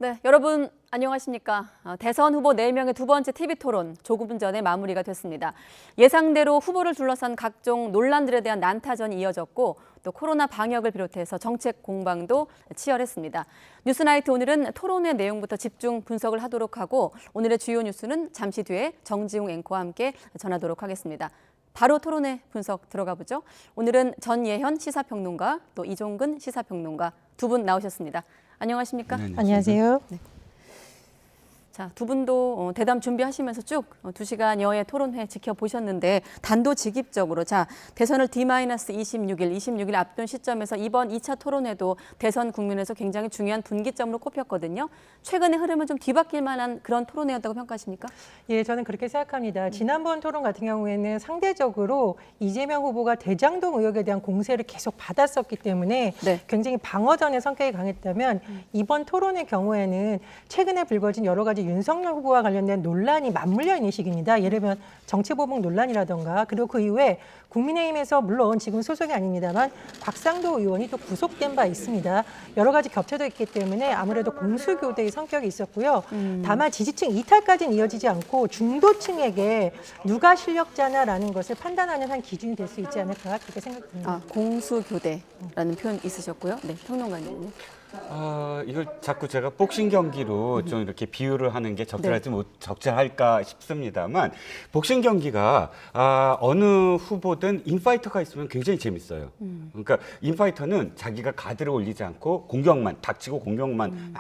네, 여러분 안녕하십니까. 대선 후보 4명의 두 번째 TV토론 조금 전에 마무리가 됐습니다. 예상대로 후보를 둘러싼 각종 논란들에 대한 난타전이 이어졌고 또 코로나 방역을 비롯해서 정책 공방도 치열했습니다. 뉴스나이트 오늘은 토론의 내용부터 집중 분석을 하도록 하고 오늘의 주요 뉴스는 잠시 뒤에 정지웅 앵커와 함께 전하도록 하겠습니다. 바로 토론의 분석 들어가 보죠. 오늘은 전예현 시사평론가 또 이종근 시사평론가 두 분 나오셨습니다. 안녕하십니까? 네, 안녕하세요. 네. 자, 두 분도 대담 준비하시면서 쭉 2시간여의 토론회 지켜보셨는데 단도직입적으로 자, 대선을 D-26일 앞둔 시점에서 이번 2차 토론회도 대선 국면에서 굉장히 중요한 분기점으로 꼽혔거든요. 최근의 흐름은 좀 뒤바뀔 만한 그런 토론회였다고 평가하십니까? 예, 저는 그렇게 생각합니다. 지난번 토론 같은 경우에는 상대적으로 이재명 후보가 대장동 의혹에 대한 공세를 계속 받았었기 때문에 네. 굉장히 방어전의 성격이 강했다면 이번 토론의 경우에는 최근에 불거진 여러 가지 윤석열 후보와 관련된 논란이 맞물려 있는 시기입니다. 예를 들면 정치보복 논란이라던가 그리고 그 이후에 국민의힘에서 물론 지금 소속이 아닙니다만 곽상도 의원이 또 구속된 바 있습니다. 여러 가지 겹쳐져 있기 때문에 아무래도 공수교대의 성격이 있었고요. 다만 지지층 이탈까지는 이어지지 않고 중도층에게 누가 실력자냐라는 것을 판단하는 한 기준이 될 수 있지 않을까 그렇게 생각됩니다. 아, 공수교대라는 표현 있으셨고요. 네, 평론가님. 이걸 자꾸 제가 복싱 경기로 좀 이렇게 비유를 하는 게 적절할까 싶습니다만 복싱 경기가 어느 후보든 인파이터가 있으면 굉장히 재밌어요. 그러니까 인파이터는 자기가 가드를 올리지 않고 공격만 닥치고 공격만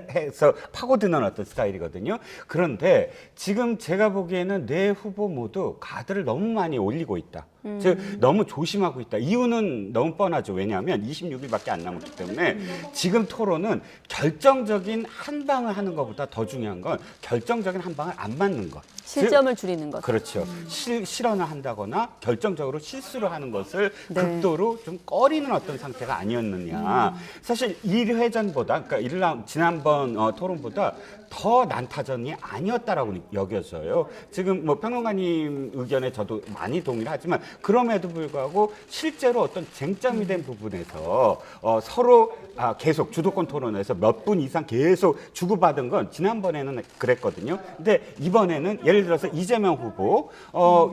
해서 파고드는 어떤 스타일이거든요. 그런데 지금 제가 보기에는 네 후보 모두 가드를 너무 많이 올리고 있다. 즉 너무 조심하고 있다. 이유는 너무 뻔하죠. 왜냐하면 26일밖에 안 남았기 때문에 지금 토론은 결정적인 한 방을 하는 것보다 더 중요한 건 결정적인 한 방을 안 맞는 것. 실점을 줄이는 것. 그렇죠. 실언을 한다거나 결정적으로 실수를 하는 것을 네. 극도로 좀 꺼리는 어떤 상태가 아니었느냐. 사실 1회전보다, 그러니까 지난번 토론보다 더 난타전이 아니었다라고 여겨져요. 지금 뭐 평론가님 의견에 저도 많이 동의를 하지만 그럼에도 불구하고 실제로 어떤 쟁점이 된 부분에서 서로 계속 주도권 토론에서 몇 분 이상 계속 주고받은 건 지난번에는 그랬거든요. 근데 이번에는 예를 들어서 이재명 후보,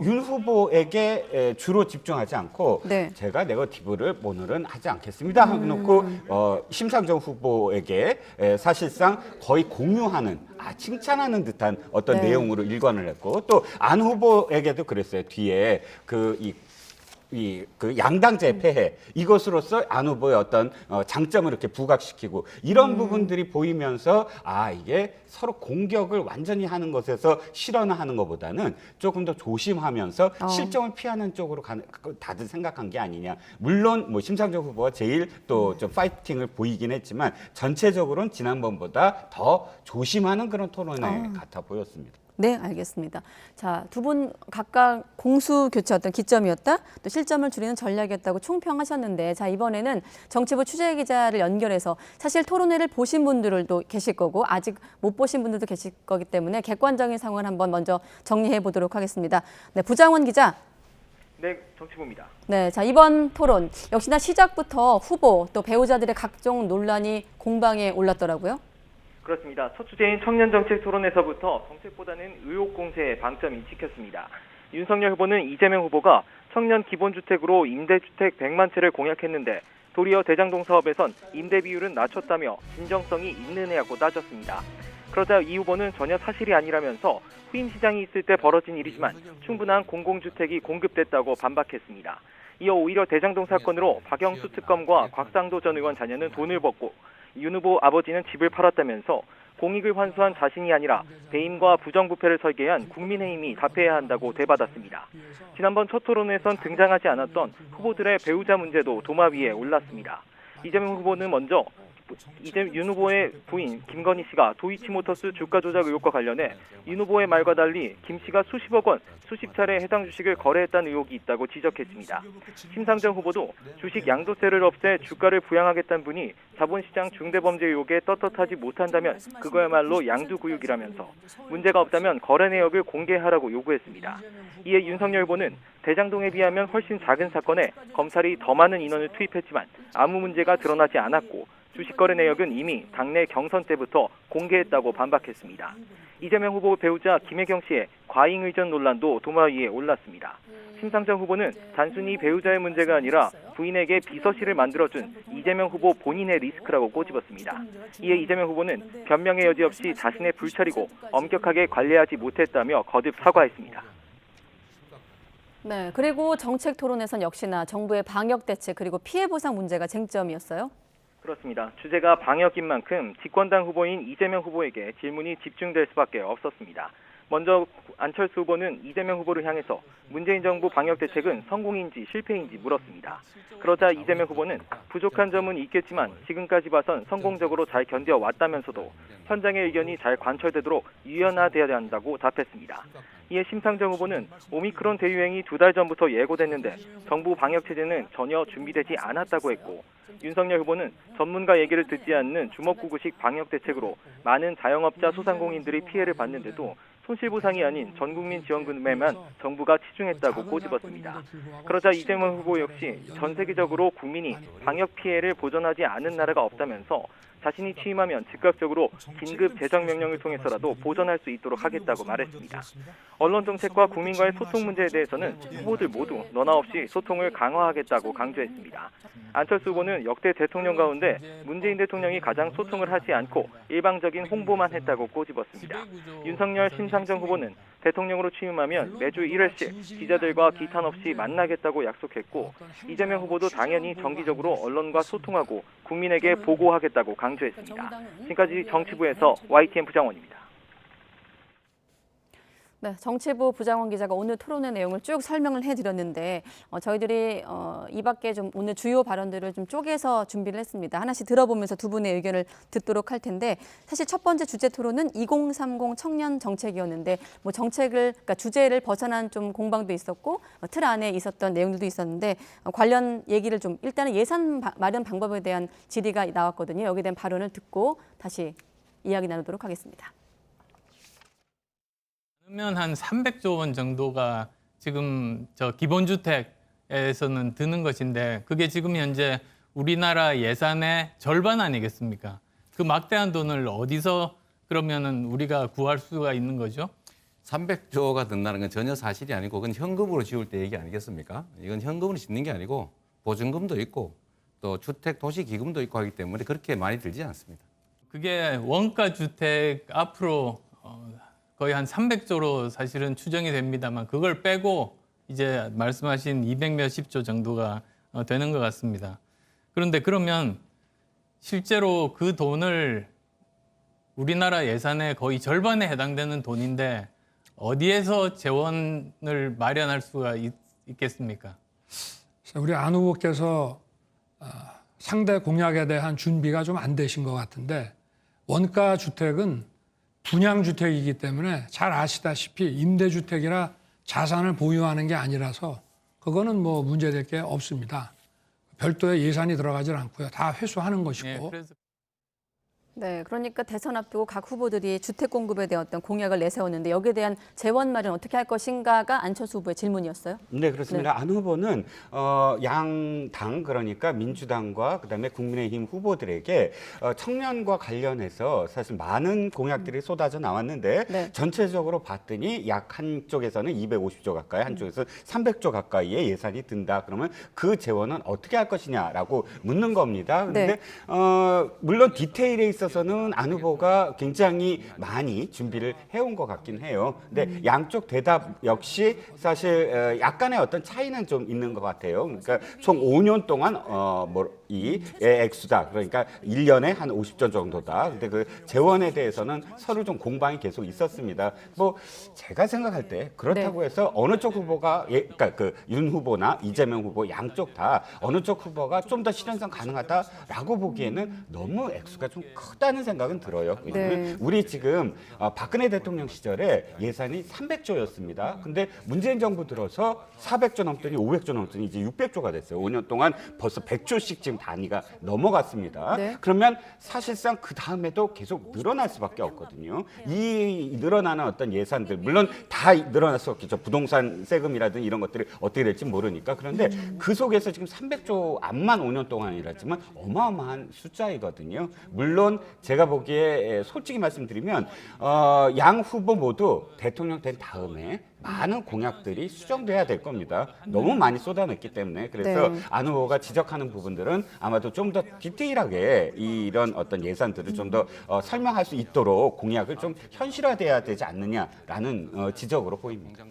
윤 후보에게 주로 집중하지 않고 네. 제가 네거티브를 오늘은 하지 않겠습니다 하고 놓고 심상정 후보에게 사실상 거의 공유하는 칭찬하는 듯한 어떤 네. 내용으로 일관을 했고 또 안 후보에게도 그랬어요. 뒤에 그 양당제 폐해 이것으로서 안 후보의 어떤 장점을 이렇게 부각시키고 이런 부분들이 보이면서 이게 서로 공격을 완전히 하는 것에서 실언을 하는 것보다는 조금 더 조심하면서 실정을 피하는 쪽으로 다들 생각한 게 아니냐. 물론 뭐 심상정 후보가 제일 또 좀 파이팅을 보이긴 했지만 전체적으로는 지난번보다 더 조심하는 그런 토론회 같아 보였습니다. 네, 알겠습니다. 자, 두 분 각각 공수 교체 어떤 기점이었다, 또 실점을 줄이는 전략이었다고 총평하셨는데, 자, 이번에는 정치부 취재 기자를 연결해서 사실 토론회를 보신 분들도 계실 거고 아직 못 보신 분들도 계실 거기 때문에 객관적인 상황을 한번 먼저 정리해 보도록 하겠습니다. 네, 부장원 기자. 네, 정치부입니다. 네, 자, 이번 토론 역시나 시작부터 후보 또 배우자들의 각종 논란이 공방에 올랐더라고요. 그렇습니다. 첫 주제인 청년정책 토론에서부터 정책보다는 의혹 공세에 방점이 찍혔습니다. 윤석열 후보는 이재명 후보가 청년 기본주택으로 임대주택 100만 채를 공약했는데 도리어 대장동 사업에선 임대 비율은 낮췄다며 진정성이 있느냐고 따졌습니다. 그러자 이 후보는 전혀 사실이 아니라면서 후임 시장이 있을 때 벌어진 일이지만 충분한 공공주택이 공급됐다고 반박했습니다. 이어 오히려 대장동 사건으로 박영수 특검과 곽상도 전 의원 자녀는 돈을 벌고 윤 후보 아버지는 집을 팔았다면서 공익을 환수한 자신이 아니라 배임과 부정부패를 설계한 국민의힘이 답해야 한다고 되받았습니다. 지난번 첫 토론에선 등장하지 않았던 후보들의 배우자 문제도 도마 위에 올랐습니다. 이재명 후보는 먼저 윤 후보의 부인 김건희 씨가 도이치모터스 주가 조작 의혹과 관련해 윤 후보의 말과 달리 김 씨가 수십억 원, 수십 차례 해당 주식을 거래했다는 의혹이 있다고 지적했습니다. 심상정 후보도 주식 양도세를 없애 주가를 부양하겠다는 분이 자본시장 중대범죄 의혹에 떳떳하지 못한다면 그거야말로 양두구육이라면서 문제가 없다면 거래 내역을 공개하라고 요구했습니다. 이에 윤석열 후보는 대장동에 비하면 훨씬 작은 사건에 검찰이 더 많은 인원을 투입했지만 아무 문제가 드러나지 않았고 주식 거래 내역은 이미 당내 경선 때부터 공개했다고 반박했습니다. 이재명 후보 배우자 김혜경 씨의 과잉 의전 논란도 도마 위에 올랐습니다. 심상정 후보는 단순히 배우자의 문제가 아니라 부인에게 비서실을 만들어준 이재명 후보 본인의 리스크라고 꼬집었습니다. 이에 이재명 후보는 변명의 여지 없이 자신의 불찰이고 엄격하게 관리하지 못했다며 거듭 사과했습니다. 네, 그리고 정책 토론에선 역시나 정부의 방역 대책 그리고 피해 보상 문제가 쟁점이었어요. 그렇습니다. 주제가 방역인 만큼 집권당 후보인 이재명 후보에게 질문이 집중될 수밖에 없었습니다. 먼저 안철수 후보는 이재명 후보를 향해서 문재인 정부 방역 대책은 성공인지 실패인지 물었습니다. 그러자 이재명 후보는 부족한 점은 있겠지만 지금까지 봐선 성공적으로 잘 견뎌왔다면서도 현장의 의견이 잘 관철되도록 유연화돼야 한다고 답했습니다. 이에 심상정 후보는 오미크론 대유행이 2달 전부터 예고됐는데 정부 방역 체제는 전혀 준비되지 않았다고 했고, 윤석열 후보는 전문가 얘기를 듣지 않는 주먹구구식 방역 대책으로 많은 자영업자 소상공인들이 피해를 봤는데도 손실보상이 아닌 전국민 지원금에만 정부가 치중했다고 꼬집었습니다. 그러자 이재명 후보 역시 전 세계적으로 국민이 방역 피해를 보전하지 않은 나라가 없다면서 자신이 취임하면 즉각적으로 긴급 재정명령을 통해서라도 보전할 수 있도록 하겠다고 말했습니다. 언론 정책과 국민과의 소통 문제에 대해서는 후보들 모두 너나 없이 소통을 강화하겠다고 강조했습니다. 안철수 후보는 역대 대통령 가운데 문재인 대통령이 가장 소통을 하지 않고 일방적인 홍보만 했다고 꼬집었습니다. 윤석열, 심상정 후보는 대통령으로 취임하면 매주 1회씩 기자들과 기탄 없이 만나겠다고 약속했고, 이재명 후보도 당연히 정기적으로 언론과 소통하고 국민에게 보고하겠다고 강조했습니다. 지금까지 정치부에서 YTN 부장원입니다. 네, 정치부 부장원 기자가 오늘 토론의 내용을 쭉 설명을 해드렸는데 저희들이 이 밖에 좀 오늘 주요 발언들을 좀 쪼개서 준비를 했습니다. 하나씩 들어보면서 두 분의 의견을 듣도록 할 텐데, 사실 첫 번째 주제 토론은 2030 청년 정책이었는데 뭐 정책을 그러니까 주제를 벗어난 좀 공방도 있었고 틀 안에 있었던 내용들도 있었는데 관련 얘기를 좀 일단은 예산 마련 방법에 대한 질의가 나왔거든요. 여기에 대한 발언을 듣고 다시 이야기 나누도록 하겠습니다. 그러면 한 300조 원 정도가 지금 저 기본주택에서는 드는 것인데, 그게 지금 현재 우리나라 예산의 절반 아니겠습니까? 그 막대한 돈을 어디서 그러면은 우리가 구할 수가 있는 거죠? 300조가 든다는 건 전혀 사실이 아니고, 그건 현금으로 지울 때 얘기 아니겠습니까? 이건 현금으로 짓는 게 아니고 보증금도 있고 또 주택 도시 기금도 있고 하기 때문에 그렇게 많이 들지 않습니다. 그게 원가 주택 앞으로 거의 한 300조로 사실은 추정이 됩니다만, 그걸 빼고 이제 말씀하신 200몇십 조 정도가 되는 것 같습니다. 그런데 그러면 실제로 그 돈을 우리나라 예산의 거의 절반에 해당되는 돈인데 어디에서 재원을 마련할 수가 있겠습니까? 우리 안 후보께서 상대 공약에 대한 준비가 좀 안 되신 것 같은데, 원가 주택은 분양주택이기 때문에 잘 아시다시피 임대주택이라 자산을 보유하는 게 아니라서 그거는 뭐 문제될 게 없습니다. 별도의 예산이 들어가질 않고요. 다 회수하는 것이고. 네, 그래서 네, 그러니까 대선 앞두고 각 후보들이 주택 공급에 대한 어떤 공약을 내세웠는데 여기에 대한 재원 마련 어떻게 할 것인가가 안철수 후보의 질문이었어요. 네, 그렇습니다. 안 후보는 양당, 그러니까 민주당과 그다음에 국민의힘 후보들에게 청년과 관련해서 사실 많은 공약들이 쏟아져 나왔는데 네. 전체적으로 봤더니 약 한쪽에서는 250조 가까이, 한쪽에서는 300조 가까이의 예산이 든다. 그러면 그 재원은 어떻게 할 것이냐라고 묻는 겁니다. 그런데 물론 디테일에 있어서는 안 후보가 굉장히 많이 준비를 해온 것 같긴 해요. 근데 양쪽 대답 역시 사실 약간의 어떤 차이는 좀 있는 것 같아요. 그러니까 총 5년 동안 이 액수다. 그러니까 1년에 한 50조 정도다. 근데 그 재원에 대해서는 서로 좀 공방이 계속 있었습니다. 뭐 제가 생각할 때 그렇다고 해서 어느 쪽 후보가 그러니까 그 윤 후보나 이재명 후보 양쪽 다 어느 쪽 후보가 좀 더 실현성 가능하다라고 보기에는 너무 액수가 좀 크다는 생각은 들어요. 왜냐하면 우리 지금 박근혜 대통령 시절에 예산이 300조였습니다. 근데 문재인 정부 들어서 400조 넘더니 500조 넘더니 이제 600조가 됐어요. 5년 동안 벌써 100조씩 지금 지금 단위가 넘어갔습니다. 네. 그러면 사실상 그 다음에도 계속 늘어날 수밖에 없거든요. 이 늘어나는 어떤 예산들 물론 다 늘어날 수 없겠죠. 부동산 세금이라든지 이런 것들이 어떻게 될지 모르니까. 그런데 그 속에서 지금 300조 암만 5년 동안이라지만 어마어마한 숫자이거든요. 물론 제가 보기에 솔직히 말씀드리면 양 후보 모두 대통령 된 다음에 많은 공약들이 수정돼야 될 겁니다. 너무 많이 쏟아냈기 때문에. 그래서 네. 안 후보가 지적하는 부분들은 아마도 좀 더 디테일하게 이런 어떤 예산들을 좀 더 설명할 수 있도록 공약을 좀 현실화돼야 되지 않느냐라는 지적으로 보입니다.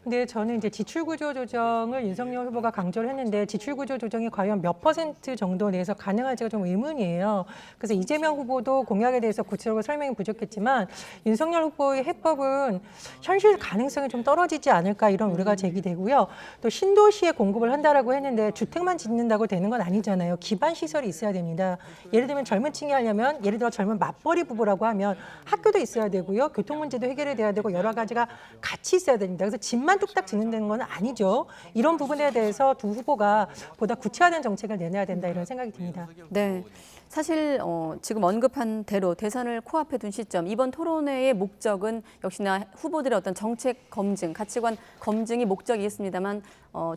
근데 저는 이제 지출구조 조정을 윤석열 후보가 강조를 했는데 지출구조 조정이 과연 몇 % 정도 내에서 가능할지가 좀 의문이에요. 그래서 이재명 후보도 공약에 대해서 구체적으로 설명이 부족했지만 윤석열 후보의 해법은 현실 가능성이 좀 떨어지지 않을까 이런 우려가 제기되고요. 또 신도시에 공급을 한다라고 했는데 주택만 짓는다고 되는 건 아니잖아요. 기반 시설이 있어야 됩니다. 예를 들면 젊은 층이 하려면 예를 들어 젊은 맞벌이 부부라고 하면 학교도 있어야 되고요. 교통 문제도 해결이 돼야 되고 여러 가지가 같이 있어야 됩니다. 그래서 집만 뚝딱 짓는다는 건 아니죠. 이런 부분에 대해서 두 후보가 보다 구체화된 정책을 내놔야 된다 이런 생각이 듭니다. 네. 사실 지금 언급한 대로 대선을 코앞에 둔 시점 이번 토론회의 목적은 역시나 후보들의 어떤 정책 검증, 가치관 검증이 목적이 있습니다만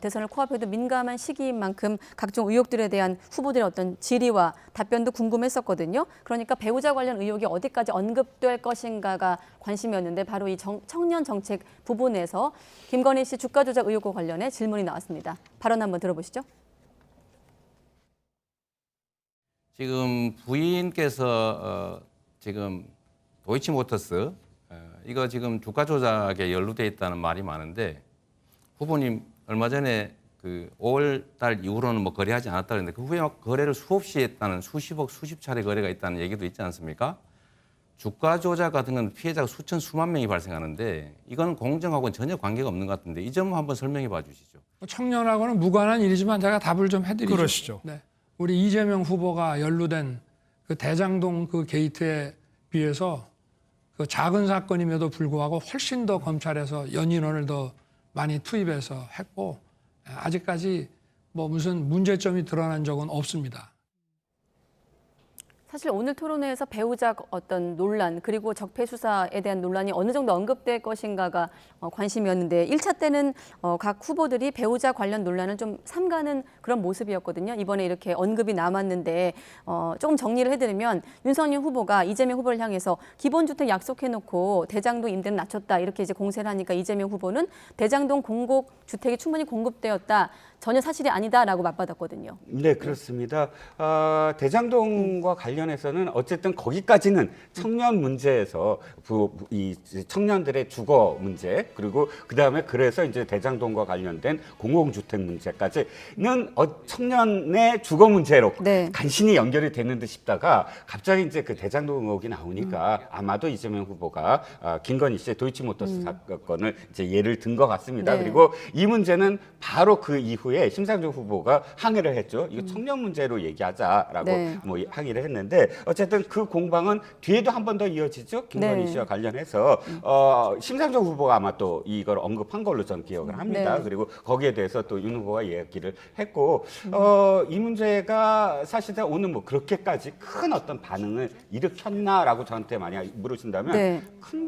대선을 코앞에 둔 민감한 시기인 만큼 각종 의혹들에 대한 후보들의 어떤 질의와 답변도 궁금했었거든요. 그러니까 배우자 관련 의혹이 어디까지 언급될 것인가가 관심이었는데 바로 이 청년 정책 부분에서 김건희 씨 주가 조작 의혹과 관련해 질문이 나왔습니다. 발언 한번 들어보시죠. 지금 부인께서 지금 도이치모터스 이거 지금 주가 조작에 연루돼 있다는 말이 많은데 후보님 얼마 전에 그 5월 달 이후로는 뭐 거래하지 않았다 그랬는데 그 후에 막 거래를 수없이 했다는 수십억 수십 차례 거래가 있다는 얘기도 있지 않습니까? 주가 조작 같은 건 피해자가 수천 수만 명이 발생하는데 이건 공정하고는 전혀 관계가 없는 것 같은데 이 점 한번 설명해 봐 주시죠. 청년하고는 무관한 일이지만 제가 답을 좀 해드리죠. 그러시죠. 네. 우리 이재명 후보가 연루된 그 대장동 그 게이트에 비해서 그 작은 사건임에도 불구하고 훨씬 더 검찰에서 연인원을 더 많이 투입해서 했고 아직까지 뭐 무슨 문제점이 드러난 적은 없습니다. 사실 오늘 토론회에서 배우자 어떤 논란 그리고 적폐 수사에 대한 논란이 어느 정도 언급될 것인가가 관심이었는데 1차 때는 각 후보들이 배우자 관련 논란을 좀 삼가는 그런 모습이었거든요. 이번에 이렇게 언급이 남았는데 조금 정리를 해드리면 윤석열 후보가 이재명 후보를 향해서 기본주택 약속해놓고 대장동 임대는 낮췄다 이렇게 이제 공세를 하니까 이재명 후보는 대장동 공공 주택이 충분히 공급되었다. 전혀 사실이 아니다라고 맞받았거든요. 네, 그렇습니다. 대장동과 관련해서는 어쨌든 거기까지는 청년 문제에서 이 청년들의 주거 문제 그리고 그 다음에 그래서 이제 대장동과 관련된 공공주택 문제까지는 청년의 주거 문제로 네. 간신히 연결이 되는 듯 싶다가 갑자기 이제 그 대장동 의혹이 나오니까 아마도 이재명 후보가 김건희 씨의 도이치모터스 사건을 이제 예를 든 것 같습니다. 네. 그리고 이 문제는 바로 그 이후에 심상정 후보가 항의를 했죠. 이거 청년 문제로 얘기하자라고 네. 뭐 항의를 했는데 어쨌든 그 공방은 뒤에도 한 번 더 이어지죠. 김건희 네. 씨와 관련해서 심상정 후보가 아마 또 이걸 언급한 걸로 저는 기억을 합니다. 네. 그리고 거기에 대해서 또 윤 후보가 얘기를 했고 이 문제가 사실상 오늘 뭐 그렇게까지 큰 어떤 반응을 일으켰나라고 저한테 만약 물으신다면 네. 큰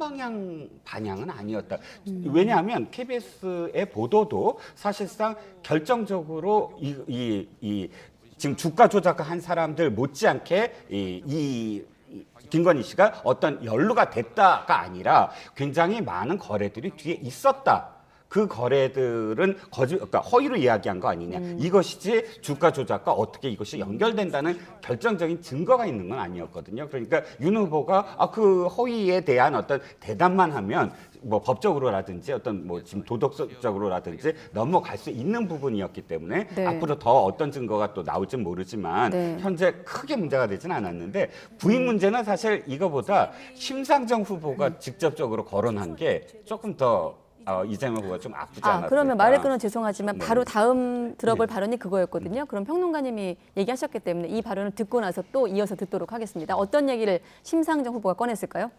반향은 아니었다. 왜냐하면 KBS의 보도도 사실상 결정적으로 지금 주가 조작한 사람들 못지않게 김건희 씨가 어떤 연루가 됐다가 아니라 굉장히 많은 거래들이 뒤에 있었다. 그 거래들은 그러니까 허위로 이야기한 거 아니냐. 이것이지 주가 조작과 어떻게 이것이 연결된다는 결정적인 증거가 있는 건 아니었거든요. 그러니까 윤 후보가 그 허위에 대한 어떤 대답만 하면 뭐 법적으로라든지 어떤 뭐 지금 도덕적으로라든지 넘어갈 수 있는 부분이었기 때문에 네. 앞으로 더 어떤 증거가 또 나올지는 모르지만 네. 현재 크게 문제가 되지는 않았는데 부인 문제는 사실 이거보다 심상정 후보가 직접적으로 거론한 게 조금 더 이재명 후보가 좀 아프지 않았을까. 그러면 말을 끊어 죄송하지만 네. 바로 다음 들어볼 네. 발언이 그거였거든요. 그럼 평론가님이 얘기하셨기 때문에 이 발언을 듣고 나서 또 이어서 듣도록 하겠습니다. 어떤 얘기를 심상정 후보가 꺼냈을까요?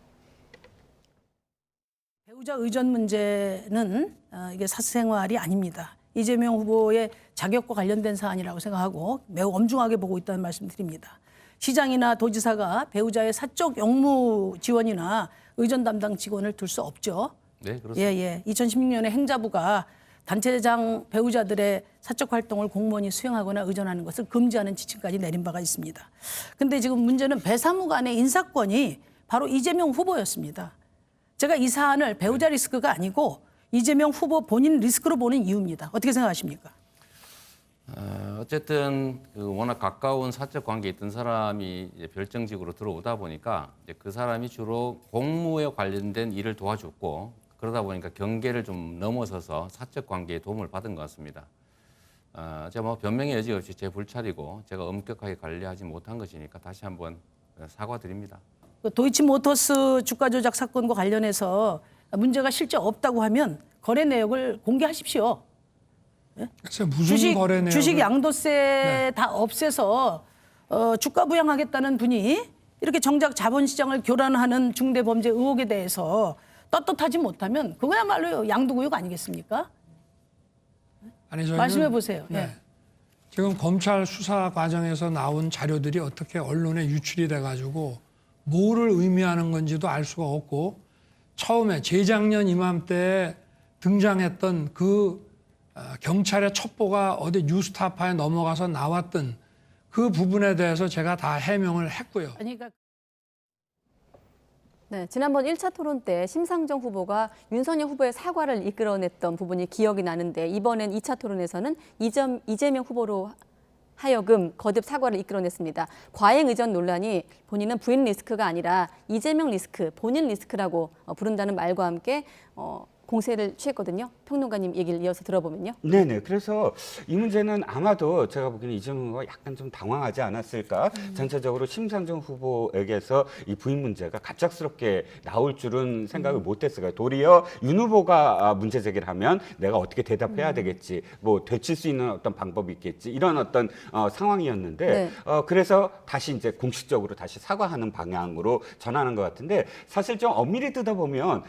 배우자 의존 문제는 이게 사생활이 아닙니다. 이재명 후보의 자격과 관련된 사안이라고 생각하고 매우 엄중하게 보고 있다는 말씀드립니다. 시장이나 도지사가 배우자의 사적 영무 지원이나 의전 담당 직원을 둘 수 없죠. 네, 그렇습니다. 2016년에 행자부가 단체장 배우자들의 사적 활동을 공무원이 수행하거나 의존하는 것을 금지하는 지침까지 내린 바가 있습니다. 그런데 지금 문제는 배사무 간의 인사권이 바로 이재명 후보였습니다. 제가 이 사안을 배우자 리스크가 아니고 이재명 후보 본인 리스크로 보는 이유입니다. 어떻게 생각하십니까? 어쨌든 워낙 가까운 사적 관계에 있던 사람이 이제 별정직으로 들어오다 보니까 이제 그 사람이 주로 공무에 관련된 일을 도와줬고 그러다 보니까 경계를 좀 넘어서서 사적 관계에 도움을 받은 것 같습니다. 제가 뭐 변명의 여지 없이 제 불찰이고 제가 엄격하게 관리하지 못한 것이니까 다시 한번 사과드립니다. 도이치모터스 주가 조작 사건과 관련해서 문제가 실제 없다고 하면 거래 내역을 공개하십시오. 그래서 무슨 거래 내용을 주식 양도세 다 없애서 주가 부양하겠다는 분이 이렇게 정작 자본시장을 교란하는 중대범죄 의혹에 대해서 떳떳하지 못하면 그거야말로 양도구역 아니겠습니까? 아니, 저희는 말씀해 보세요. 네. 지금 검찰 수사 과정에서 나온 자료들이 어떻게 언론에 유출이 돼가지고 뭐를 의미하는 건지도 알 수가 없고 처음에 재작년 이맘때 등장했던 그 경찰의 첩보가 어디 뉴스타파에 넘어가서 나왔던 그 부분에 대해서 제가 다 해명을 했고요. 그러니까 네, 지난번 1차 토론 때 심상정 후보가 윤석열 후보의 사과를 이끌어냈던 부분이 기억이 나는데 이번엔 2차 토론에서는 이재명 후보로 하여금 거듭 사과를 이끌어냈습니다. 과잉 의전 논란이 본인은 부인 리스크가 아니라 이재명 리스크, 본인 리스크라고 부른다는 말과 함께 공세를 취했거든요. 평론가님 얘기를 이어서 들어보면요. 네네. 그래서 이 문제는 아마도 제가 보기에는 이재명 후보가 약간 좀 당황하지 않았을까. 전체적으로 심상정 후보에게서 이 부인 문제가 갑작스럽게 나올 줄은 생각을 못했을까요. 도리어 윤 후보가 문제 제기를 하면 내가 어떻게 대답해야 되겠지. 뭐 되칠 수 있는 어떤 방법이 있겠지. 이런 어떤 상황이었는데 네. 그래서 다시 이제 공식적으로 다시 사과하는 방향으로 전하는 것 같은데 사실 좀 엄밀히 뜯어보면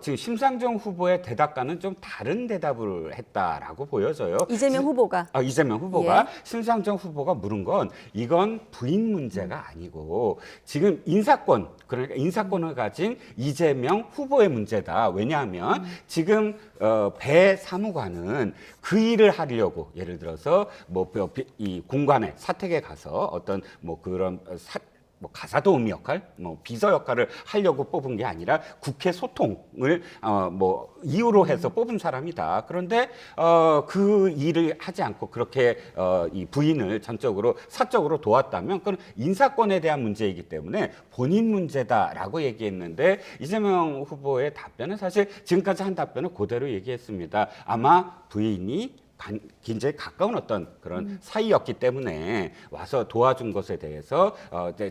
지금 심상정 후보의 대답과는 좀 다른 대답을 했다라고 보여져요. 이재명 후보가. 이재명 후보가 예. 심상정 후보가 물은 건 이건 부인 문제가 아니고 지금 인사권 그러니까 인사권을 가진 이재명 후보의 문제다. 왜냐하면 지금 배 사무관은 그 일을 하려고 예를 들어서 뭐 이 공관에 사택에 가서 어떤 뭐 그런 뭐 가사도우미 역할, 뭐 비서 역할을 하려고 뽑은 게 아니라 국회 소통을 뭐 이유로 해서 뽑은 사람이다. 그런데 그 일을 하지 않고 그렇게 이 부인을 전적으로 사적으로 도왔다면 그건 인사권에 대한 문제이기 때문에 본인 문제다라고 얘기했는데 이재명 후보의 답변은 사실 지금까지 한 답변은 그대로 얘기했습니다. 아마 부인이 굉장히 가까운 어떤 그런 사이였기 때문에 와서 도와준 것에 대해서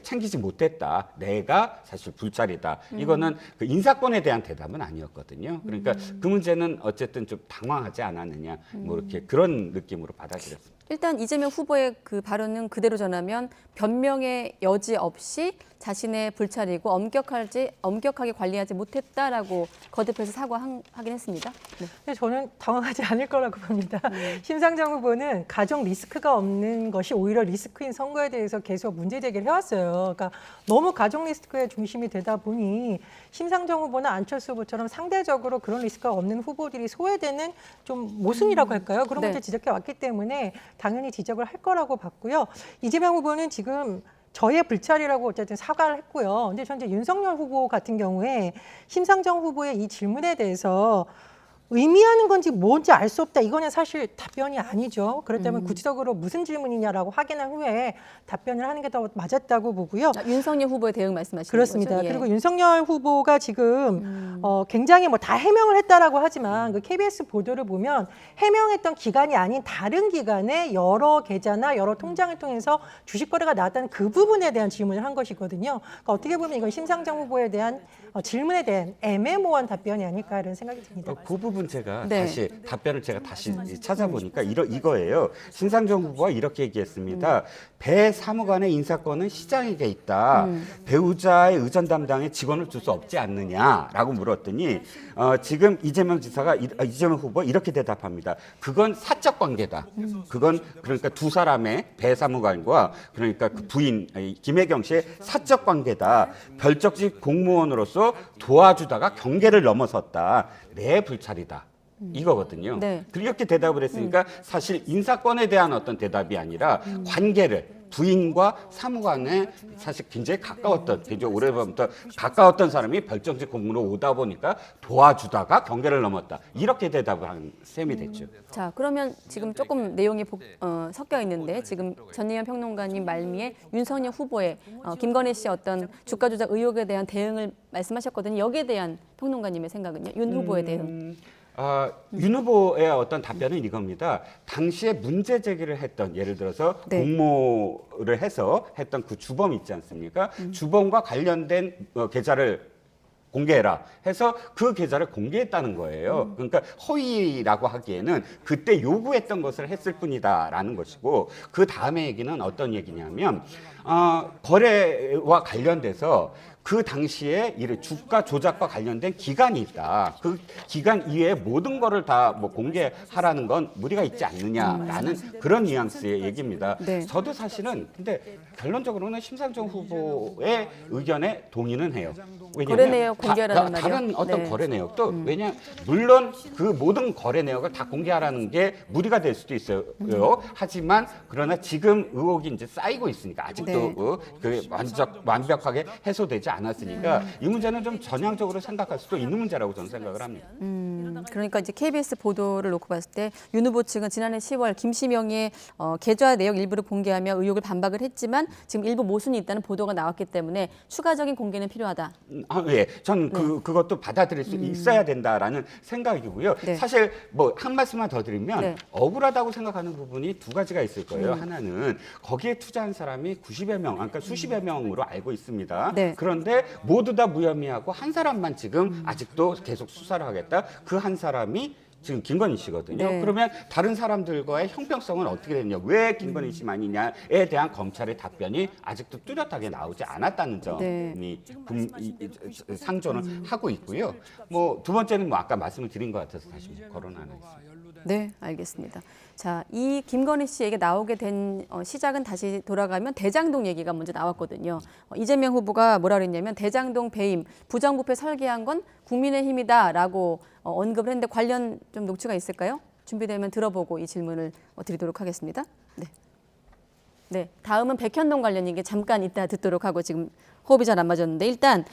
챙기지 못했다. 내가 사실 불찰이다. 이거는 그 인사권에 대한 대답은 아니었거든요. 그러니까 그 문제는 어쨌든 좀 당황하지 않았느냐. 뭐 이렇게 그런 느낌으로 받아들였습니다. 일단 이재명 후보의 그 발언은 그대로 전하면 변명의 여지 없이 자신의 불찰이고 엄격하게 관리하지 못했다라고 거듭해서 사과하긴 했습니다. 네. 근데 저는 당황하지 않을 거라고 봅니다. 심상정 후보는 가정 리스크가 없는 것이 오히려 리스크인 선거에 대해서 계속 문제 제기를 해왔어요. 그러니까 너무 가정 리스크의 중심이 되다 보니 심상정 후보나 안철수 후보처럼 상대적으로 그런 리스크가 없는 후보들이 소외되는 좀 모순이라고 할까요? 그런 네. 것을 지적해 왔기 때문에 당연히 지적을 할 거라고 봤고요. 이재명 후보는 지금 저의 불찰이라고 어쨌든 사과를 했고요. 근데 현재 윤석열 후보 같은 경우에 심상정 후보의 이 질문에 대해서 의미하는 건지 뭔지 알 수 없다. 이거는 사실 답변이 아니죠. 그렇다면 구체적으로 무슨 질문이냐라고 확인한 후에 답변을 하는 게 더 맞았다고 보고요. 윤석열 후보의 대응 말씀하시는 그렇습니다. 거죠? 예. 그리고 윤석열 후보가 지금 굉장히 뭐 다 해명을 했다라고 하지만 그 KBS 보도를 보면 해명했던 기간이 아닌 다른 기간에 여러 계좌나 여러 통장을 통해서 주식 거래가 나왔다는 그 부분에 대한 질문을 한 것이거든요. 그러니까 어떻게 보면 이건 심상정 후보에 대한 질문에 대한 애매모호한 답변이 아닐까 이런 생각이 듭니다. 그 부분 부분 제가 네. 다시 답변을 제가 다시 찾아보니까 이거예요. 신상정 후보가 이렇게 얘기했습니다. 배 사무관의 인사권은 시장에게 있다. 배우자의 의전 담당에 직원을 줄 수 없지 않느냐라고 물었더니 지금 이재명 후보 이렇게 대답합니다. 그건 사적 관계다. 그건 그러니까 두 사람의 배 사무관과 그러니까 그 부인 김혜경 씨의 사적 관계다. 별적직 공무원으로서 도와주다가 경계를 넘어섰다. 내 불찰이다. 이거거든요. 네. 그렇게 대답을 했으니까 사실 인사권에 대한 어떤 대답이 아니라 관계를 부인과 사무관에 사실 굉장히 가까웠던, 굉장히 오래전부터 가까웠던 사람이 별정직 공무로 오다 보니까 도와주다가 경계를 넘었다. 이렇게 대답을 한 셈이 됐죠. 자, 그러면 지금 조금 내용이 섞여 있는데 지금 전예현 평론가님 말미에 윤석열 후보의 김건희 씨의 어떤 주가 조작 의혹에 대한 대응을 말씀하셨거든요. 여기에 대한 평론가님의 생각은요? 윤 후보의 대응. 윤 후보의 어떤 답변은 이겁니다. 당시에 문제 제기를 했던, 예를 들어서 네. 공모를 해서 했던 그 주범 있지 않습니까? 주범과 관련된 계좌를 공개해라 해서 그 계좌를 공개했다는 거예요. 그러니까 허위라고 하기에는 그때 요구했던 것을 했을 뿐이다라는 것이고, 그 다음에 얘기는 어떤 얘기냐면 거래와 관련돼서 그 당시에 이 주가 조작과 관련된 기간이 있다. 그 기간 이외에 모든 거를 다 뭐 공개하라는 건 무리가 있지 않느냐라는 그런 뉘앙스의 얘기입니다. 네. 저도 사실은 근데 결론적으로는 심상정 후보의 의견에 동의는 해요. 거래 내역 공개하라는 말이요? 다른 어떤 네. 거래 내역도 왜냐 물론 그 모든 거래 내역을 다 공개하라는 게 무리가 될 수도 있어요. 하지만 그러나 지금 의혹이 이제 쌓이고 있으니까 아직도 네. 그 완벽하게 해소되지 않았으니까 이 문제는 좀 전향적으로 생각할 수도 있는 문제라고 저는 생각을 합니다. 그러니까 이제 KBS 보도를 놓고 봤을 때 윤 후보 측은 지난해 10월 김시명의 계좌 내역 일부를 공개하며 의혹을 반박을 했지만 지금 일부 모순이 있다는 보도가 나왔기 때문에 추가적인 공개는 필요하다. 예, 전 그것도 받아들일 수 있어야 된다라는 생각이고요. 네. 사실 뭐 한 말씀만 더 드리면 네. 억울하다고 생각하는 부분이 두 가지가 있을 거예요. 하나는 거기에 투자한 사람이 90여 명, 그러니까 수십여 명으로 알고 있습니다. 네. 그런데 모두 다 무혐의하고 한 사람만 지금 아직도 계속 수사를 하겠다. 그 한 사람이 지금 김건희 씨거든요. 네. 그러면 다른 사람들과의 형평성은 어떻게 되느냐, 왜 김건희 씨만이냐에 대한 검찰의 답변이 아직도 뚜렷하게 나오지 않았다는 점이 네. 상존을 하고 있고요. 뭐 두 번째는 뭐 아까 말씀을 드린 것 같아서 다시 거론 안 하겠습니다. 네, 알겠습니다. 자, 이 김건희 씨에게 나오게 된 시작은 다시 돌아가면 대장동 얘기가 먼저 나왔거든요. 이재명 후보가 뭐라 그랬냐면 대장동 배임, 부정부패 설계한 건 국민의힘이다라고 언급을 했는데 관련 좀 녹취가 있을까요? 준비되면 들어보고 이 질문을 드리도록 하겠습니다. 네. 네, 다음은 백현동 관련 얘기 잠깐 이따 듣도록 하고 지금 호흡이 잘 안 맞았는데 일단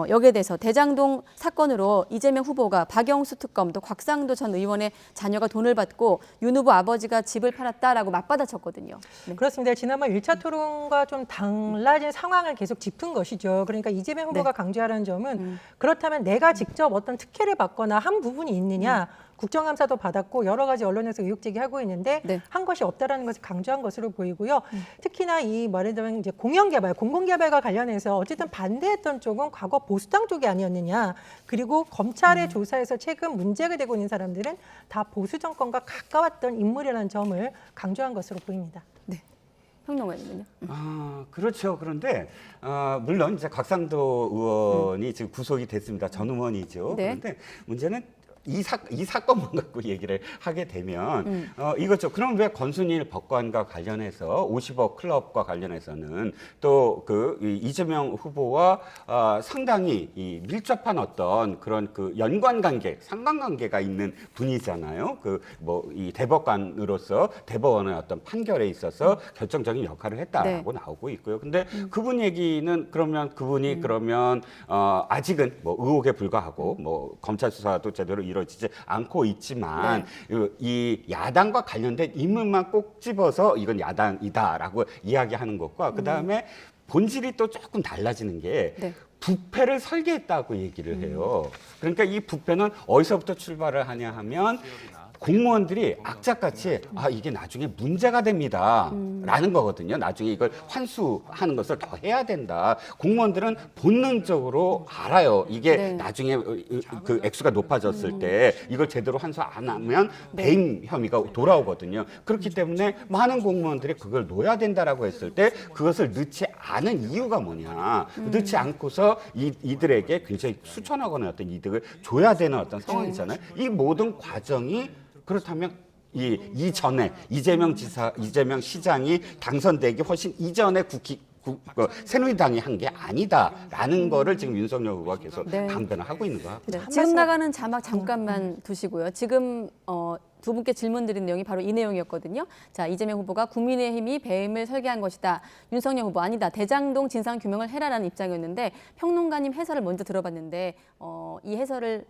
여기에 대해서 대장동 사건으로 이재명 후보가 박영수 특검 또 곽상도 전 의원의 자녀가 돈을 받고 윤 후보 아버지가 집을 팔았다라고 맞받아쳤거든요. 네. 그렇습니다. 지난번 1차 토론과 좀 달라진 상황을 계속 짚은 것이죠. 그러니까 이재명 후보가 강조하라는 점은 그렇다면 내가 직접 어떤 특혜를 받거나 한 부분이 있느냐. 국정감사도 받았고 여러 가지 언론에서 의혹 제기하고 있는데 네. 한 것이 없다라는 것을 강조한 것으로 보이고요. 특히나 이 말하자면 이제 공영개발, 공공개발과 관련해서 어쨌든 반대했던 쪽은 과거 보수당 쪽이 아니었느냐. 그리고 검찰의 조사에서 최근 문제가 되고 있는 사람들은 다 보수 정권과 가까웠던 인물이라는 점을 강조한 것으로 보입니다. 네. 평론가님은요? 그렇죠. 그런데 물론 이제 곽상도 의원이 지금 구속이 됐습니다. 전 의원이죠. 네. 그런데 문제는 이 사건만 갖고 얘기를 하게 되면 이거죠. 그럼 왜 권순일 법관과 관련해서 50억 클럽과 관련해서는 또 그 이재명 후보와 상당히 이 밀접한 어떤 그런 그 연관관계, 상관관계가 있는 분이잖아요. 그 뭐 이 대법관으로서 대법원의 어떤 판결에 있어서 결정적인 역할을 했다라고 나오고 있고요. 근데 그분 얘기는 그러면 그분이 그러면 아직은 뭐 의혹에 불과하고 뭐 검찰 수사도 제대로 이루어지지 않고 있지만 이 야당과 관련된 인물만 꼭 집어서 이건 야당이다라고 이야기하는 것과 그다음에 본질이 또 조금 달라지는 게 부패를 설계했다고 얘기를 해요. 그러니까 이 부패는 어디서부터 출발을 하냐 하면 공무원들이 악착같이 이게 나중에 문제가 됩니다라는 거거든요. 나중에 이걸 환수하는 것을 더 해야 된다. 공무원들은 본능적으로 알아요. 이게 네. 나중에 그 액수가 높아졌을 때 이걸 제대로 환수 안 하면 배임 혐의가 돌아오거든요. 그렇기 때문에 많은 공무원들이 그걸 놓아야 된다라고 했을 때 그것을 넣지 않은 이유가 뭐냐. 넣지 않고서 이들에게 굉장히 수천억 원의 어떤 이득을 줘야 되는 어떤 상황이잖아요. 이 모든 과정이 그렇다면 이전에 이재명 시장이 당선되기 훨씬 이전에 새누리당이 한 게 아니다라는 거를 지금 윤석열 후보가 계속 네. 강변을 하고 있는 거야. 네, 지금 나가는 자막 잠깐만 두시고요. 지금 두 분께 질문 드린 내용이 바로 이 내용이었거든요. 자, 이재명 후보가 국민의힘이 배임을 설계한 것이다. 윤석열 후보 아니다. 대장동 진상 규명을 해라라는 입장이었는데 평론가님 해설을 먼저 들어봤는데 이 해설을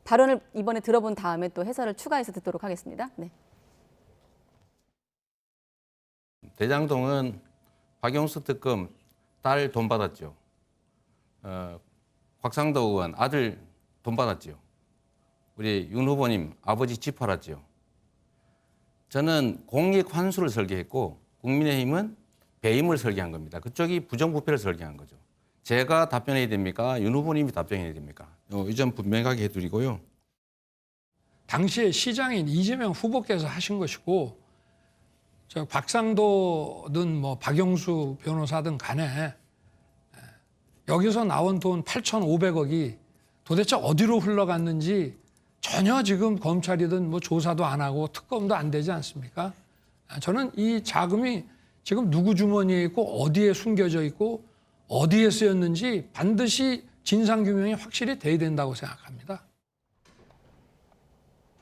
발언을 이번에 들어본 다음에 또 해설을 추가해서 듣도록 하겠습니다. 네. 대장동은 박영수 특검 딸 돈 받았죠. 곽상도 의원 아들 돈 받았죠. 우리 윤 후보님 아버지 집 팔았죠. 저는 공익 환수를 설계했고 국민의힘은 배임을 설계한 겁니다. 그쪽이 부정부패를 설계한 거죠. 제가 답변해야 됩니까? 윤 후보님이 답변해야 됩니까? 이 점 분명하게 해드리고요. 당시에 시장인 이재명 후보께서 하신 것이고 저 박상도든 뭐 박영수 변호사든 간에 여기서 나온 돈 8,500억이 도대체 어디로 흘러갔는지 전혀 지금 검찰이든 뭐 조사도 안 하고 특검도 안 되지 않습니까? 저는 이 자금이 지금 누구 주머니에 있고 어디에 숨겨져 있고 어디에 쓰였는지 반드시 진상규명이 확실히 돼야 된다고 생각합니다.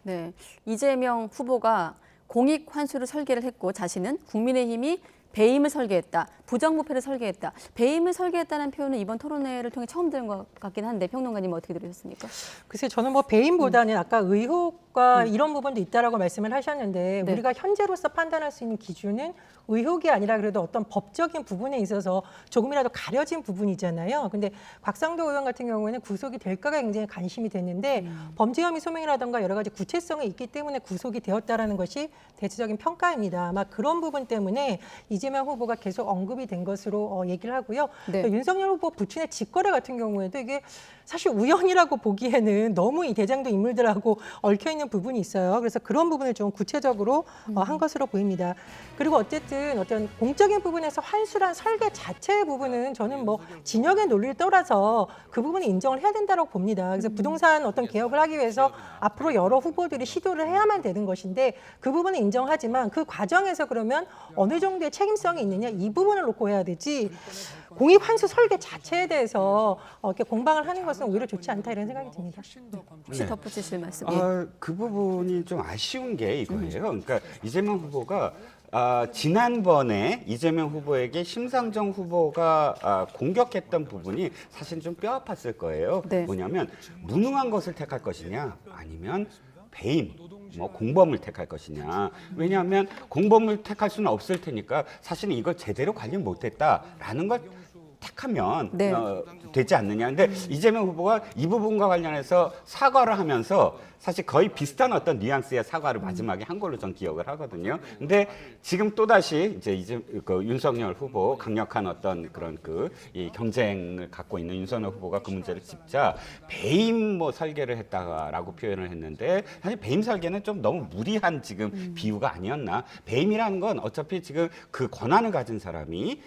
네, 이재명 후보가 공익 환수를 설계를 했고 자신은 국민의힘이 배임을 설계했다. 부정부패를 설계했다. 배임을 설계했다는 표현은 이번 토론회를 통해 처음 들은 것 같긴 한데 평론가님 어떻게 들으셨습니까? 글쎄 저는 뭐 배임보다는 아까 의혹과 이런 부분도 있다라고 말씀을 하셨는데 네. 우리가 현재로서 판단할 수 있는 기준은 의혹이 아니라 그래도 어떤 법적인 부분에 있어서 조금이라도 가려진 부분이잖아요. 근데 곽상도 의원 같은 경우에는 구속이 될까가 굉장히 관심이 됐는데 범죄 혐의 소명이라든가 여러 가지 구체성이 있기 때문에 구속이 되었다라는 것이 대체적인 평가입니다. 아마 그런 부분 때문에 이재명 후보가 계속 언급이 된 것으로 얘기를 하고요. 네. 윤석열 후보 부친의 직거래 같은 경우에도 이게 사실 우연이라고 보기에는 너무 이 대장동 인물들하고 얽혀 있는 부분이 있어요. 그래서 그런 부분을 좀 구체적으로 한 것으로 보입니다. 그리고 어쨌든 어떤 공적인 부분에서 환수란 설계 자체의 부분은 저는 뭐 진영의 논리를 떠나서 그 부분을 인정을 해야 된다고 봅니다. 그래서 부동산 어떤 개혁을 하기 위해서 앞으로 여러 후보들이 시도를 해야만 되는 것인데 그 부분은 인정하지만 그 과정에서 그러면 어느 정도의 책임성이 있느냐 이 부분을 놓고 해야 되지 공익 환수 설계 자체에 대해서 이렇게 공방을 하는 것은 오히려 좋지 않다 이런 생각이 듭니다. 혹시 네. 덧붙이실 말씀? 그 부분이 좀 아쉬운 게 이거예요. 그러니까 이재명 후보가 지난번에 이재명 후보에게 심상정 후보가 공격했던 부분이 사실 좀 뼈아팠을 거예요. 네. 뭐냐면 무능한 것을 택할 것이냐 아니면 배임, 뭐 공범을 택할 것이냐. 왜냐하면 공범을 택할 수는 없을 테니까 사실은 이걸 제대로 관리 못했다라는 걸 택하면 네. 되지 않느냐. 근데 이재명 후보가 이 부분과 관련해서 사과를 하면서 사실 거의 비슷한 어떤 뉘앙스의 사과를 마지막에 한 걸로 전 기억을 하거든요. 근데 지금 또다시 이제 윤석열 후보 강력한 어떤 그런 이 경쟁을 갖고 있는 윤석열 후보가 그 문제를 짚자 배임 뭐 설계를 했다라고 표현을 했는데 사실 배임 설계는 좀 너무 무리한 지금 비유가 아니었나. 배임이라는 건 어차피 지금 그 권한을 가진 사람이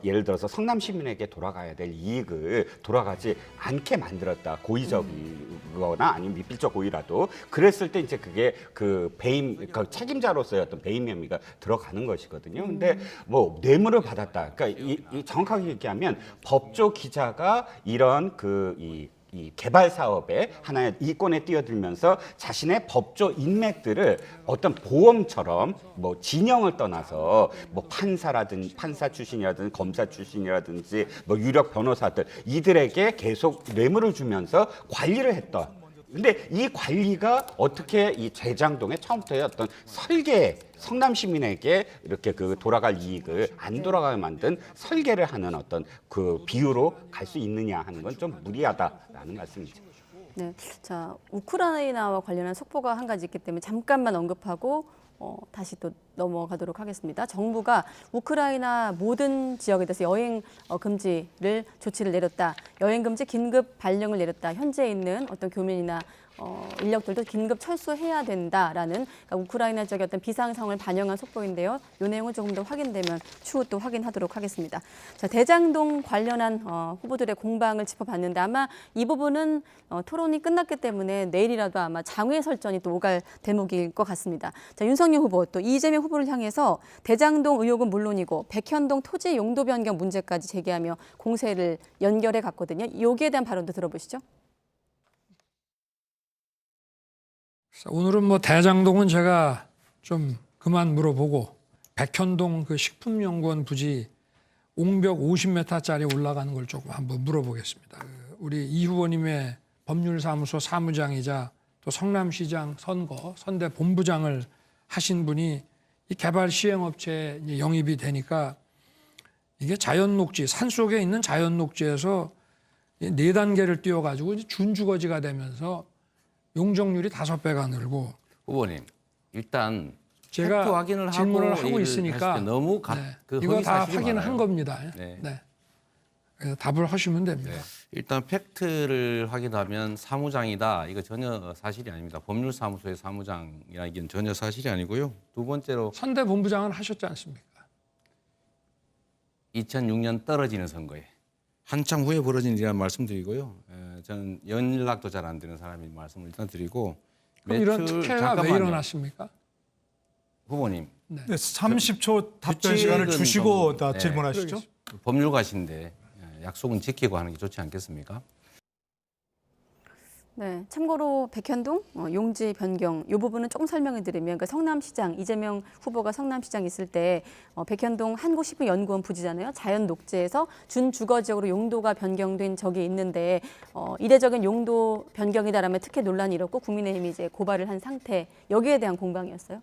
예를 들어서 성남 시민에게 돌아가야 될 이익을 돌아가지 않게 만들었다. 고의적이거나 아니면 미필적 고의라도 그랬을 때 이제 그게 그 배임 책임자로서의 어떤 배임 혐의가 들어가는 것이거든요. 근데 뭐 뇌물을 받았다. 그러니까 이 정확하게 얘기하면 법조 기자가 이런 이 개발 사업에 하나의 이권에 뛰어들면서 자신의 법조 인맥들을 어떤 보험처럼 뭐 진영을 떠나서 뭐 판사 출신이라든지 검사 출신이라든지 뭐 유력 변호사들 이들에게 계속 뇌물을 주면서 관리를 했던. 근데 이 관리가 어떻게 이 대장동의 처음부터의 어떤 설계, 성남 시민에게 이렇게 돌아갈 이익을 안 돌아가게 만든 설계를 하는 어떤 그 비유로 갈 수 있느냐 하는 건 좀 무리하다라는 말씀이죠. 네, 자 우크라이나와 관련한 속보가 한 가지 있기 때문에 잠깐만 언급하고 다시 또 넘어가도록 하겠습니다. 정부가 우크라이나 모든 지역에 대해서 여행 금지를 조치를 내렸다. 여행 금지 긴급 발령을 내렸다. 현재 있는 어떤 교민이나 인력들도 긴급 철수해야 된다라는 그러니까 우크라이나 지역의 어떤 비상 상황을 반영한 속보인데요. 이 내용은 조금 더 확인되면 추후 또 확인하도록 하겠습니다. 자, 대장동 관련한 후보들의 공방을 짚어봤는데 아마 이 부분은 토론이 끝났기 때문에 내일이라도 아마 장외 설전이 또 오갈 대목일 것 같습니다. 자, 윤석열 후보 또 이재명 후보를 향해서 대장동 의혹은 물론이고 백현동 토지 용도 변경 문제까지 제기하며 공세를 연결해 갔거든요. 여기에 대한 발언도 들어보시죠. 오늘은 뭐 대장동은 제가 좀 그만 물어보고 백현동 그 식품연구원 부지 옹벽 50m짜리 올라가는 걸 조금 한번 물어보겠습니다. 우리 이 후보님의 법률사무소 사무장이자 또 성남시장 선대 본부장을 하신 분이 이 개발 시행업체에 이제 영입이 되니까 이게 자연녹지, 산속에 있는 자연녹지에서 4단계를 띄워가지고 준주거지가 되면서 용적률이 5배가 늘고. 후보님, 일단 제가 팩트 확인을 질문을 하고 일을 있으니까 하실 때 너무 네. 이거 다 확인한 겁니다. 네. 네. 그래서 답을 하시면 됩니다. 네. 일단 팩트를 확인하면 사무장이다. 이거 전혀 사실이 아닙니다. 법률사무소의 사무장이라 이건 전혀 사실이 아니고요. 두 번째로 선대 본부장은 하셨지 않습니까? 2006년 떨어지는 선거에 한참 후에 벌어진 일이라는 말씀드리고요. 저는 연락도 잘 안 되는 사람이 말씀을 일단 드리고. 그럼 이런 특혜가 왜 일어났습니까? 후보님. 네. 30초 답변 시간을 주시고 다 네. 질문하시죠. 법률가신데 약속은 지키고 하는 게 좋지 않겠습니까? 네, 참고로 백현동 용지 변경 이 부분은 조금 설명을 드리면 그러니까 성남시장 이재명 후보가 성남시장 있을 때 백현동 한국식품연구원 부지잖아요. 자연 녹지에서 준주거지역으로 용도가 변경된 적이 있는데 이례적인 용도 변경이다라면 특혜 논란이 일었고 국민의힘이 이제 고발을 한 상태. 여기에 대한 공방이었어요.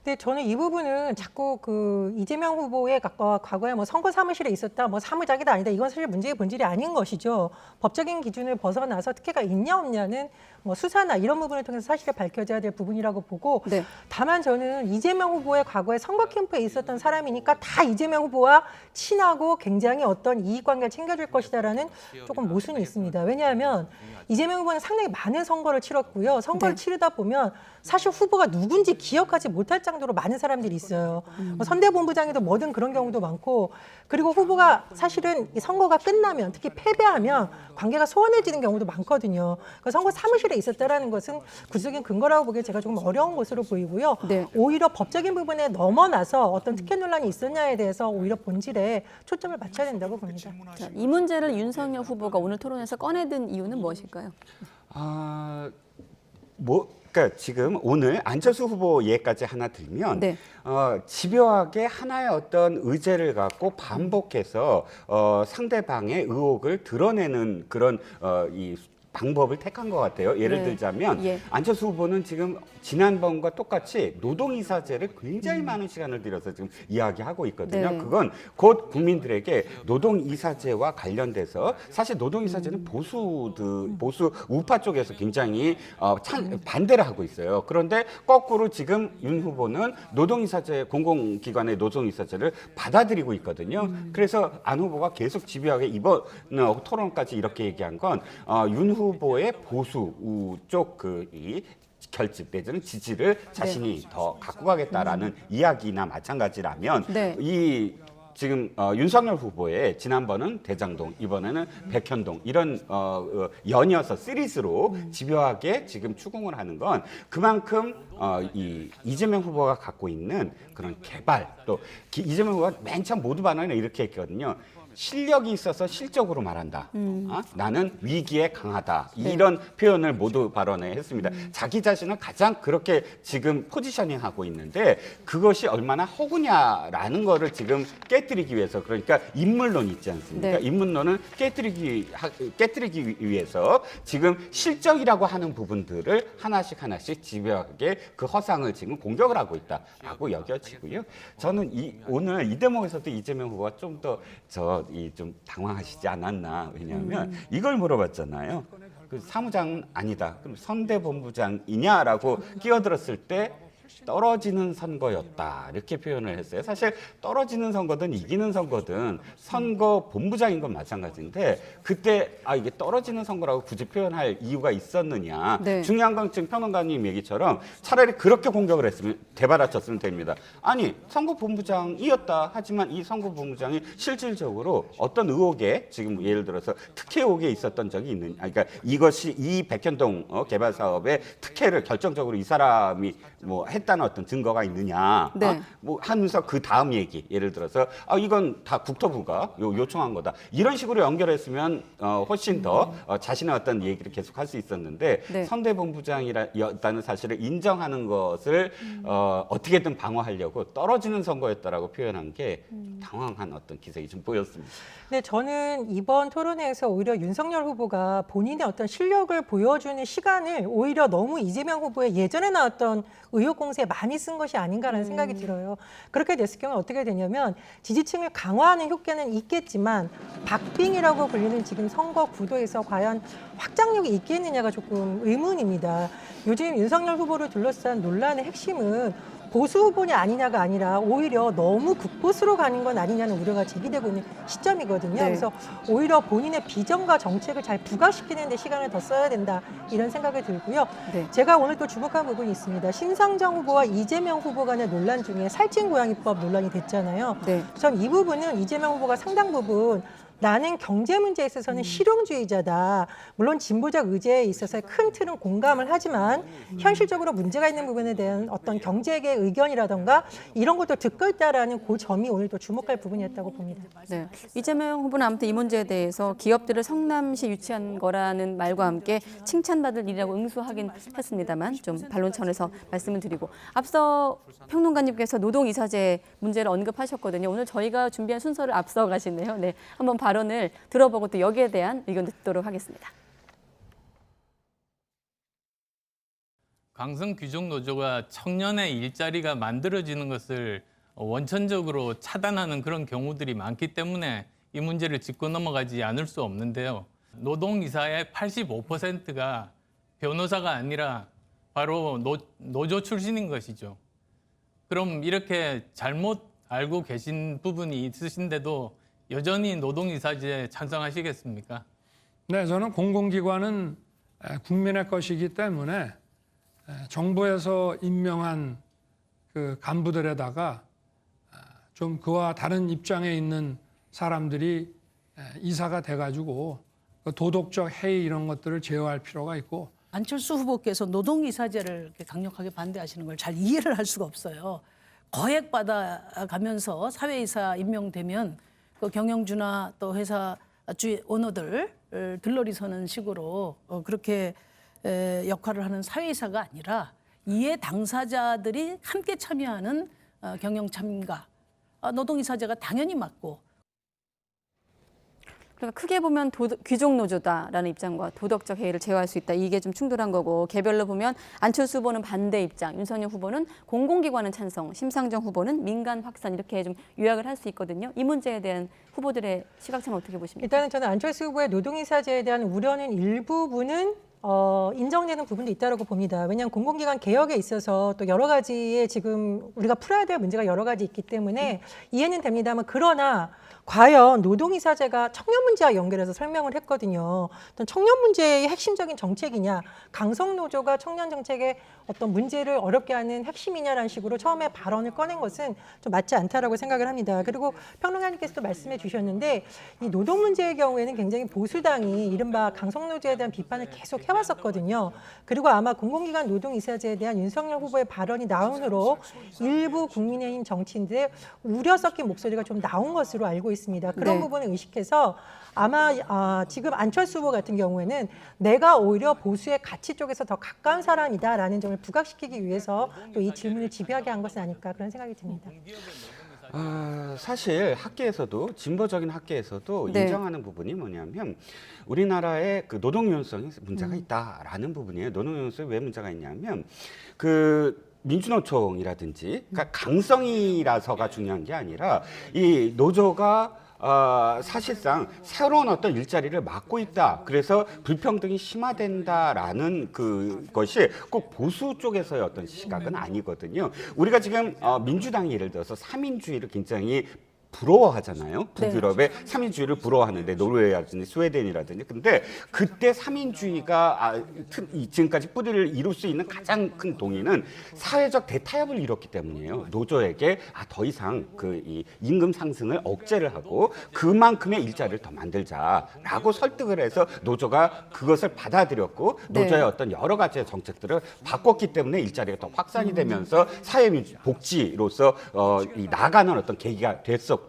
근데 저는 이 부분은 자꾸 그 이재명 후보의 과거에 뭐 선거 사무실에 있었다, 뭐 사무작이다 아니다, 이건 사실 문제의 본질이 아닌 것이죠. 법적인 기준을 벗어나서 특혜가 있냐 없냐는 뭐 수사나 이런 부분을 통해서 사실이 밝혀져야 될 부분이라고 보고, 네. 다만 저는 이재명 후보의 과거에 선거 캠프에 있었던 사람이니까 다 이재명 후보와 친하고 굉장히 어떤 이익관계를 챙겨줄 것이다라는 조금 모순이 있습니다. 왜냐하면 이재명 후보는 상당히 많은 선거를 치렀고요. 선거를 치르다 보면 사실 후보가 누군지 기억하지 못할 정도로 많은 사람들이 있어요. 선대본부장에도 뭐든 그런 경우도 많고, 그리고 후보가 사실은 이 선거가 끝나면 특히 패배하면 관계가 소원해지는 경우도 많거든요. 그러니까 선거 사무실에 있었다라는 것은 구체적인 근거라고 보기에 제가 조금 어려운 것으로 보이고요. 네. 오히려 법적인 부분에 넘어나서 어떤 특혜 논란이 있었냐에 대해서 오히려 본질에 초점을 맞춰야 된다고 봅니다. 자, 이 문제를 윤석열 후보가 오늘 토론에서 꺼내든 이유는 무엇일까요? 그러니까 지금 오늘 안철수 후보 예까지 하나 들면 네. 집요하게 하나의 어떤 의제를 갖고 반복해서 상대방의 의혹을 드러내는 그런 이 방법을 택한 것 같아요. 예를 네. 들자면 예. 안철수 후보는 지금 지난번과 똑같이 노동이사제를 굉장히 많은 시간을 들여서 지금 이야기하고 있거든요. 네. 그건 곧 국민들에게 노동이사제와 관련돼서 사실 노동이사제는 보수 우파 쪽에서 굉장히 반대를 하고 있어요. 그런데 거꾸로 지금 윤 후보는 노동이사제 공공기관의 노동이사제를 받아들이고 있거든요. 그래서 안 후보가 계속 집요하게 이번 토론까지 이렇게 얘기한 건 윤 후보의 보수 쪽 이 결집 내지는 지지를 자신이 더 갖고 가겠다라는 이야기나 마찬가지라면 네. 이 지금 윤석열 후보의 지난번은 대장동, 이번에는 백현동 이런 연이어서 시리즈로 집요하게 지금 추궁을 하는 건 그만큼 이 이재명 후보가 갖고 있는 그런 개발 또 이재명 후보가 맨 처음 모두 발언에 이렇게 했거든요. 실력이 있어서 실적으로 말한다. 나는 위기에 강하다. 이런 표현을 모두 발언에 했습니다. 자기 자신을 가장 그렇게 지금 포지셔닝하고 있는데 그것이 얼마나 허구냐라는 거를 지금 깨뜨리기 위해서 그러니까 인물론 있지 않습니까? 네. 인물론을 깨뜨리기 위해서 지금 실적이라고 하는 부분들을 하나씩 집요하게 그 허상을 지금 공격을 하고 있다라고 여겨지고요. 저는 오늘 이 대목에서도 이재명 후보가 좀 더 좀 당황하시지 않았나. 왜냐하면 이걸 물어봤잖아요. 그 사무장은 아니다. 그럼 선대본부장이냐라고 끼어들었을 때 떨어지는 선거였다 이렇게 표현을 했어요. 사실 떨어지는 선거든 이기는 선거든 선거 본부장인 건 마찬가지인데 그때 이게 떨어지는 선거라고 굳이 표현할 이유가 있었느냐. 네. 중요한 건 지금 평론가님 얘기처럼 차라리 그렇게 공격을 했으면 대바라쳤으면 됩니다. 아니 선거 본부장이었다 하지만 이 선거 본부장이 실질적으로 어떤 의혹에 지금 예를 들어서 특혜 의혹에 있었던 적이 있느냐. 그러니까 이것이 이 백현동 개발 사업의 특혜를 결정적으로 이 사람이 뭐 했다는 어떤 증거가 있느냐. 네. 뭐 하면서 그 다음 얘기 예를 들어서 이건 다 국토부가 요청한 거다. 이런 식으로 연결했으면 훨씬 더 자신의 어떤 얘기를 계속 할 수 있었는데 네. 선대본부장이었다는 사실을 인정하는 것을 어떻게든 방어하려고 떨어지는 선거였다라고 표현한 게 당황한 어떤 기색이 좀 보였습니다. 네, 저는 이번 토론회에서 오히려 윤석열 후보가 본인의 어떤 실력을 보여주는 시간을 오히려 너무 이재명 후보의 예전에 나왔던 의혹 공세에 많이 쓴 것이 아닌가라는 생각이 들어요. 그렇게 됐을 경우 어떻게 되냐면 지지층을 강화하는 효과는 있겠지만 박빙이라고 불리는 지금 선거 구도에서 과연 확장력이 있겠느냐가 조금 의문입니다. 요즘 윤석열 후보를 둘러싼 논란의 핵심은 보수 후보냐 아니냐가 아니라 오히려 너무 극보수로 가는 건 아니냐는 우려가 제기되고 있는 시점이거든요. 네. 그래서 오히려 본인의 비전과 정책을 잘 부각시키는 데 시간을 더 써야 된다 이런 생각이 들고요. 네. 제가 오늘 또 주목한 부분이 있습니다. 심상정 후보와 이재명 후보 간의 논란 중에 살찐 고양이법 논란이 됐잖아요. 네. 전 이 부분은 이재명 후보가 상당 부분 나는 경제 문제에 있어서는 실용주의자다. 물론 진보적 의제에 있어서 큰 틀은 공감을 하지만 현실적으로 문제가 있는 부분에 대한 어떤 경제계의 의견이라던가 이런 것도 듣고 있다라는 그 점이 오늘 또 주목할 부분이었다고 봅니다. 네. 이재명 후보는 아무튼 이 문제에 대해서 기업들을 성남시 유치한 거라는 말과 함께 칭찬받을 일이라고 응수하긴 했습니다만 좀 반론천에서 말씀을 드리고 앞서 평론가님께서 노동이사제 문제를 언급하셨거든요. 오늘 저희가 준비한 순서를 앞서 가시네요. 네, 한번 발언을 들어보고 또 여기에 대한 의견 듣도록 하겠습니다. 강성규직노조가 청년의 일자리가 만들어지는 것을 원천적으로 차단하는 그런 경우들이 많기 때문에 이 문제를 짚고 넘어가지 않을 수 없는데요. 노동이사의 85%가 변호사가 아니라 바로 노조 출신인 것이죠. 그럼 이렇게 잘못 알고 계신 부분이 있으신데도 여전히 노동이사제에 찬성하시겠습니까? 네, 저는 공공기관은 국민의 것이기 때문에 정부에서 임명한 그 간부들에다가 좀 그와 다른 입장에 있는 사람들이 이사가 돼가지고 도덕적 해이 이런 것들을 제어할 필요가 있고 안철수 후보께서 노동이사제를 이렇게 강력하게 반대하시는 걸 잘 이해를 할 수가 없어요. 거액 받아가면서 사회이사 임명되면 그 경영주나 또 회사 주 오너들 들러리 서는 식으로 그렇게 역할을 하는 사회이사가 아니라 이해 당사자들이 함께 참여하는 경영 참가 노동이사제가 당연히 맞고. 그러니까 크게 보면 귀족노조다라는 입장과 도덕적 해이를 제어할 수 있다. 이게 좀 충돌한 거고 개별로 보면 안철수 후보는 반대 입장, 윤석열 후보는 공공기관은 찬성, 심상정 후보는 민간 확산 이렇게 좀 요약을 할 수 있거든요. 이 문제에 대한 후보들의 시각차는 어떻게 보십니까? 일단은 저는 안철수 후보의 노동이사제에 대한 우려는 일부분은 인정되는 부분도 있다고 봅니다. 왜냐하면 공공기관 개혁에 있어서 또 여러 가지의 지금 우리가 풀어야 될 문제가 여러 가지 있기 때문에 이해는 됩니다만 그러나 과연 노동이사제가 청년 문제와 연결해서 설명을 했거든요. 어떤 청년 문제의 핵심적인 정책이냐, 강성노조가 청년 정책의 어떤 문제를 어렵게 하는 핵심이냐라는 식으로 처음에 발언을 꺼낸 것은 좀 맞지 않다라고 생각을 합니다. 그리고 평론가님께서도 말씀해 주셨는데 이 노동 문제의 경우에는 굉장히 보수당이 이른바 강성노조에 대한 비판을 계속 해왔었거든요. 그리고 아마 공공기관 노동이사제에 대한 윤석열 후보의 발언이 나온 후로 일부 국민의힘 정치인들의 우려 섞인 목소리가 좀 나온 것으로 알고 있습니다. 그런 네. 부분을 의식해서 아마 지금 안철수 후보 같은 경우에는 내가 오히려 보수의 가치 쪽에서 더 가까운 사람이다라는 점을 부각시키기 위해서 또 이 질문을 집요하게 한 것은 아닐까 그런 생각이 듭니다. 사실 학계에서도 진보적인 학계에서도 네. 인정하는 부분이 뭐냐면 우리나라의 그 노동 유연성에 문제가 있다라는 부분이에요. 노동 유연성에 왜 문제가 있냐면 그 민주노총이라든지 그러니까 강성이라서가 중요한 게 아니라 이 노조가 사실상 새로운 어떤 일자리를 막고 있다. 그래서 불평등이 심화된다라는 그것이 꼭 보수 쪽에서의 어떤 시각은 아니거든요. 우리가 지금 민주당이 예를 들어서 삼인주의를 굉장히 부러워하잖아요. 북유럽의 삼인주의를 부러워하는데 노르웨이라든지 스웨덴이라든지. 근데 그때 삼인주의가 지금까지 뿌리를 이룰 수 있는 가장 큰 동의는 사회적 대타협을 이뤘기 때문이에요. 노조에게 더 이상 이 임금 상승을 억제를 하고 그만큼의 일자리를 더 만들자라고 설득을 해서 노조가 그것을 받아들였고 노조의 어떤 여러 가지의 정책들을 바꿨기 때문에 일자리가 더 확산이 되면서 사회 복지로서 나가는 어떤 계기가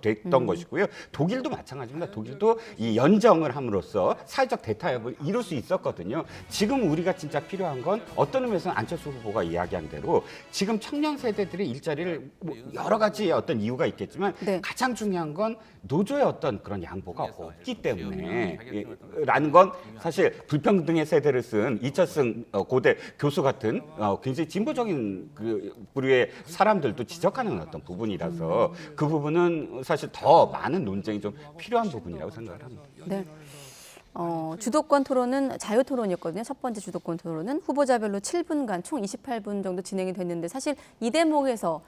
됐던 것이고요. 독일도 마찬가지입니다. 독일도 이 연정을 함으로써 사회적 대타협을 이룰 수 있었거든요. 지금 우리가 진짜 필요한 건 어떤 의미에서는 안철수 후보가 이야기한 대로 지금 청년 세대들의 일자리를 여러 가지 어떤 이유가 있겠지만 네. 가장 중요한 건 노조의 어떤 그런 양보가 없기 때문에 라는 건 사실 불평등의 세대를 쓴 이철승 고대 교수 같은 굉장히 진보적인 그 부류의 사람들도 지적하는 어떤 부분이라서 그 부분은 사실 더 많은 논쟁이 좀 필요한 부분이라고 생각을 합니다. 네. 주도권 토론은 자유 토론이었거든요. 첫 번째 주도권 토론은 후보자별로 7분간 총 28분 정도 진행이 됐는데 사실 이 대목에서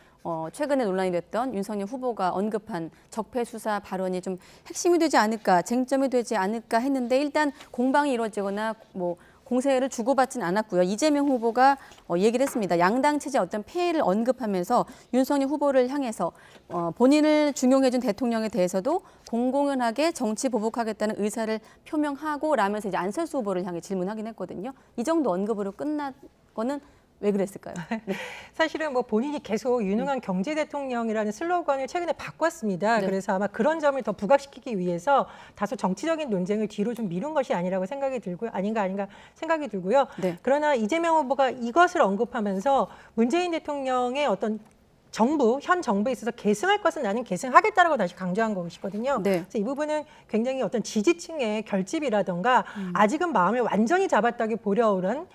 최근에 논란이 됐던 윤석열 후보가 언급한 적폐 수사 발언이 좀 핵심이 되지 않을까, 쟁점이 되지 않을까 했는데 일단 공방이 이루어지거나 공세를 주고받진 않았고요. 이재명 후보가 얘기를 했습니다. 양당 체제 어떤 폐해를 언급하면서 윤석열 후보를 향해서 본인을 중용해준 대통령에 대해서도 공공연하게 정치 보복하겠다는 의사를 표명하고 라면서 이제 안철수 후보를 향해 질문하긴 했거든요. 이 정도 언급으로 끝난 거는 왜 그랬을까요? 네. 사실은 본인이 계속 유능한 경제 대통령이라는 슬로건을 최근에 바꿨습니다. 네. 그래서 아마 그런 점을 더 부각시키기 위해서 다소 정치적인 논쟁을 뒤로 좀 미룬 것이 아니라고 생각이 들고요. 아닌가 생각이 들고요. 네. 그러나 이재명 후보가 이것을 언급하면서 문재인 대통령의 어떤 현 정부에 있어서 계승할 것은 나는 계승하겠다라고 다시 강조한 것이거든요. 네. 그래서 이 부분은 굉장히 어떤 지지층의 결집이라던가 아직은 마음을 완전히 잡았다기 보려오는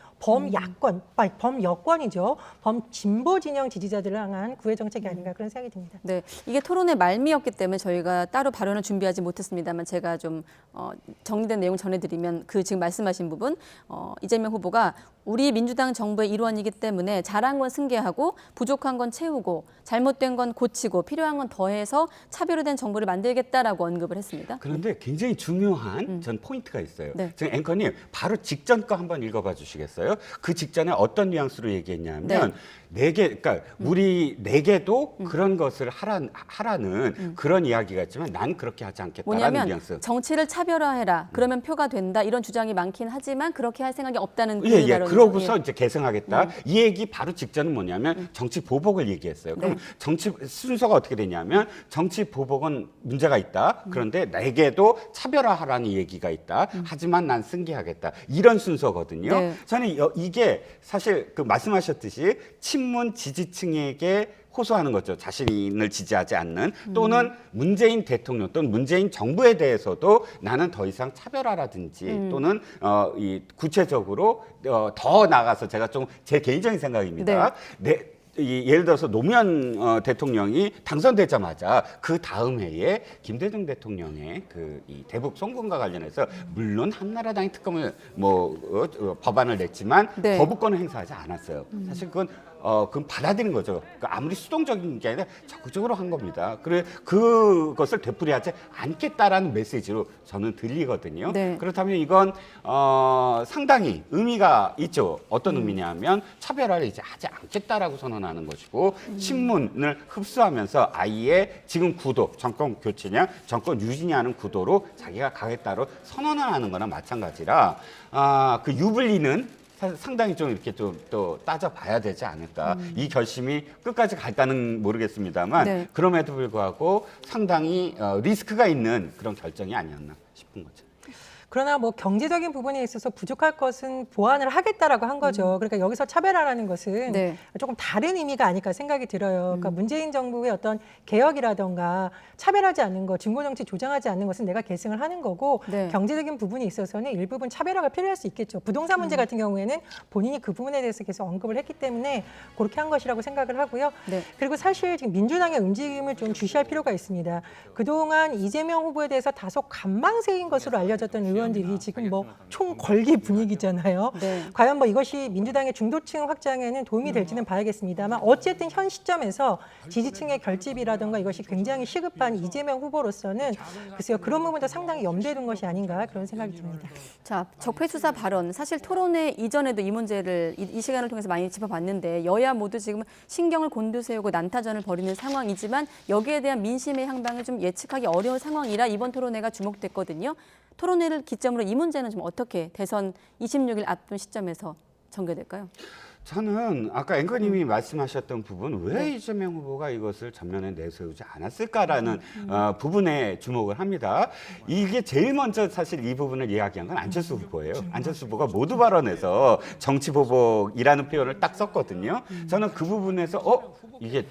범여권이죠. 범진보 진영 지지자들을 향한 구애 정책이 아닌가 그런 생각이 듭니다. 네, 이게 토론의 말미였기 때문에 저희가 따로 발언을 준비하지 못했습니다만 제가 좀 정리된 내용 전해드리면 지금 말씀하신 부분 이재명 후보가 우리 민주당 정부의 일원이기 때문에 잘한 건 승계하고 부족한 건 채우고 잘못된 건 고치고 필요한 건 더해서 차별화된 정부를 만들겠다라고 언급을 했습니다. 그런데 굉장히 중요한 전 포인트가 있어요. 네. 지금 앵커님 바로 직전 거 한번 읽어봐 주시겠어요? 그 직전에 어떤 뉘앙스로 얘기했냐면 그러니까 우리 내게도 그런 것을 하라는 그런 이야기가 있지만 난 그렇게 하지 않겠다라는 뭐냐면 뉘앙스. 정치를 차별화해라. 그러면 표가 된다. 이런 주장이 많긴 하지만 그렇게 할 생각이 없다는 그 예. 발언이죠. 그러고서 이제 개성하겠다. 이 얘기 바로 직전은 뭐냐면 정치 보복을 얘기했어요. 그럼 정치 순서가 어떻게 되냐면 정치 보복은 문제가 있다. 그런데 내게도 차별화하라는 얘기가 있다. 하지만 난 승계하겠다. 이런 순서거든요. 네. 저는 이게 사실 말씀하셨듯이 친문 지지층에게 호소하는 거죠. 자신을 지지하지 않는 또는 문재인 대통령 또는 문재인 정부에 대해서도 나는 더 이상 차별화라든지 또는 구체적으로 더 나가서 제가 좀 제 개인적인 생각입니다. 예를 들어서 노무현 대통령이 당선되자마자 그 다음 해에 김대중 대통령의 이 대북 송금과 관련해서 물론 한나라당이 특검을 법안을 냈지만 거부권을 행사하지 않았어요. 사실 그건 받아들인 거죠. 그러니까 아무리 수동적인 게 아니라 적극적으로 한 겁니다. 그것을 되풀이하지 않겠다라는 메시지로 저는 들리거든요. 네. 그렇다면 이건 상당히 의미가 있죠. 어떤 의미냐면 차별화를 이제 하지 않겠다라고 선언하는 것이고 친문을 흡수하면서 아예 지금 구도, 정권 교체냐, 정권 유지냐 하는 구도로 자기가 가겠다로 선언을 하는 거나 마찬가지라 그 유불리는 상당히 좀 이렇게 또 따져봐야 되지 않을까. 이 결심이 끝까지 갈까는 모르겠습니다만 그럼에도 불구하고 상당히 리스크가 있는 그런 결정이 아니었나 싶은 거죠. 그러나 뭐 경제적인 부분에 있어서 부족할 것은 보완을 하겠다라고 한 거죠. 그러니까 여기서 차별화라는 것은 네. 조금 다른 의미가 아닐까 생각이 들어요. 그러니까 문재인 정부의 어떤 개혁이라던가 차별하지 않는 것, 중고정치 조장하지 않는 것은 내가 계승을 하는 거고 네. 경제적인 부분에 있어서는 일부분 차별화가 필요할 수 있겠죠. 부동산 문제 같은 경우에는 본인이 그 부분에 대해서 계속 언급을 했기 때문에 그렇게 한 것이라고 생각을 하고요. 네. 그리고 사실 지금 민주당의 움직임을 좀 주시할 필요가 있습니다. 그동안 이재명 후보에 대해서 다소 관망세인 것으로 알려졌던 의원들이 지금 뭐 총궐기 분위기잖아요. 네. 과연 뭐 이것이 민주당의 중도층 확장에는 도움이 될지는 봐야겠습니다만 어쨌든 현 시점에서 지지층의 결집이라든가 이것이 굉장히 시급한 이재명 후보로서는 글쎄요 그런 부분도 상당히 염두에 둔 것이 아닌가 그런 생각이 듭니다. 자, 적폐수사 발언. 사실 토론회 이전에도 이 문제를 이 시간을 통해서 많이 짚어봤는데 여야 모두 지금 신경을 곤두세우고 난타전을 벌이는 상황이지만 여기에 대한 민심의 향방을 좀 예측하기 어려운 상황이라 이번 토론회가 주목됐거든요. 토론회를 기점으로 이 문제는 좀 어떻게 대선 26일 앞둔 시점에서 전개될까요? 저는 아까 앵커님이 말씀하셨던 부분 왜 이재명 후보가 이것을 전면에 내세우지 않았을까라는 부분에 주목을 합니다. 이게 제일 먼저 사실 이 부분을 이야기한 건 안철수 후보예요. 안철수 후보가 모두 발언에서 정치보복이라는 표현을 딱 썼거든요. 저는 그 부분에서 이게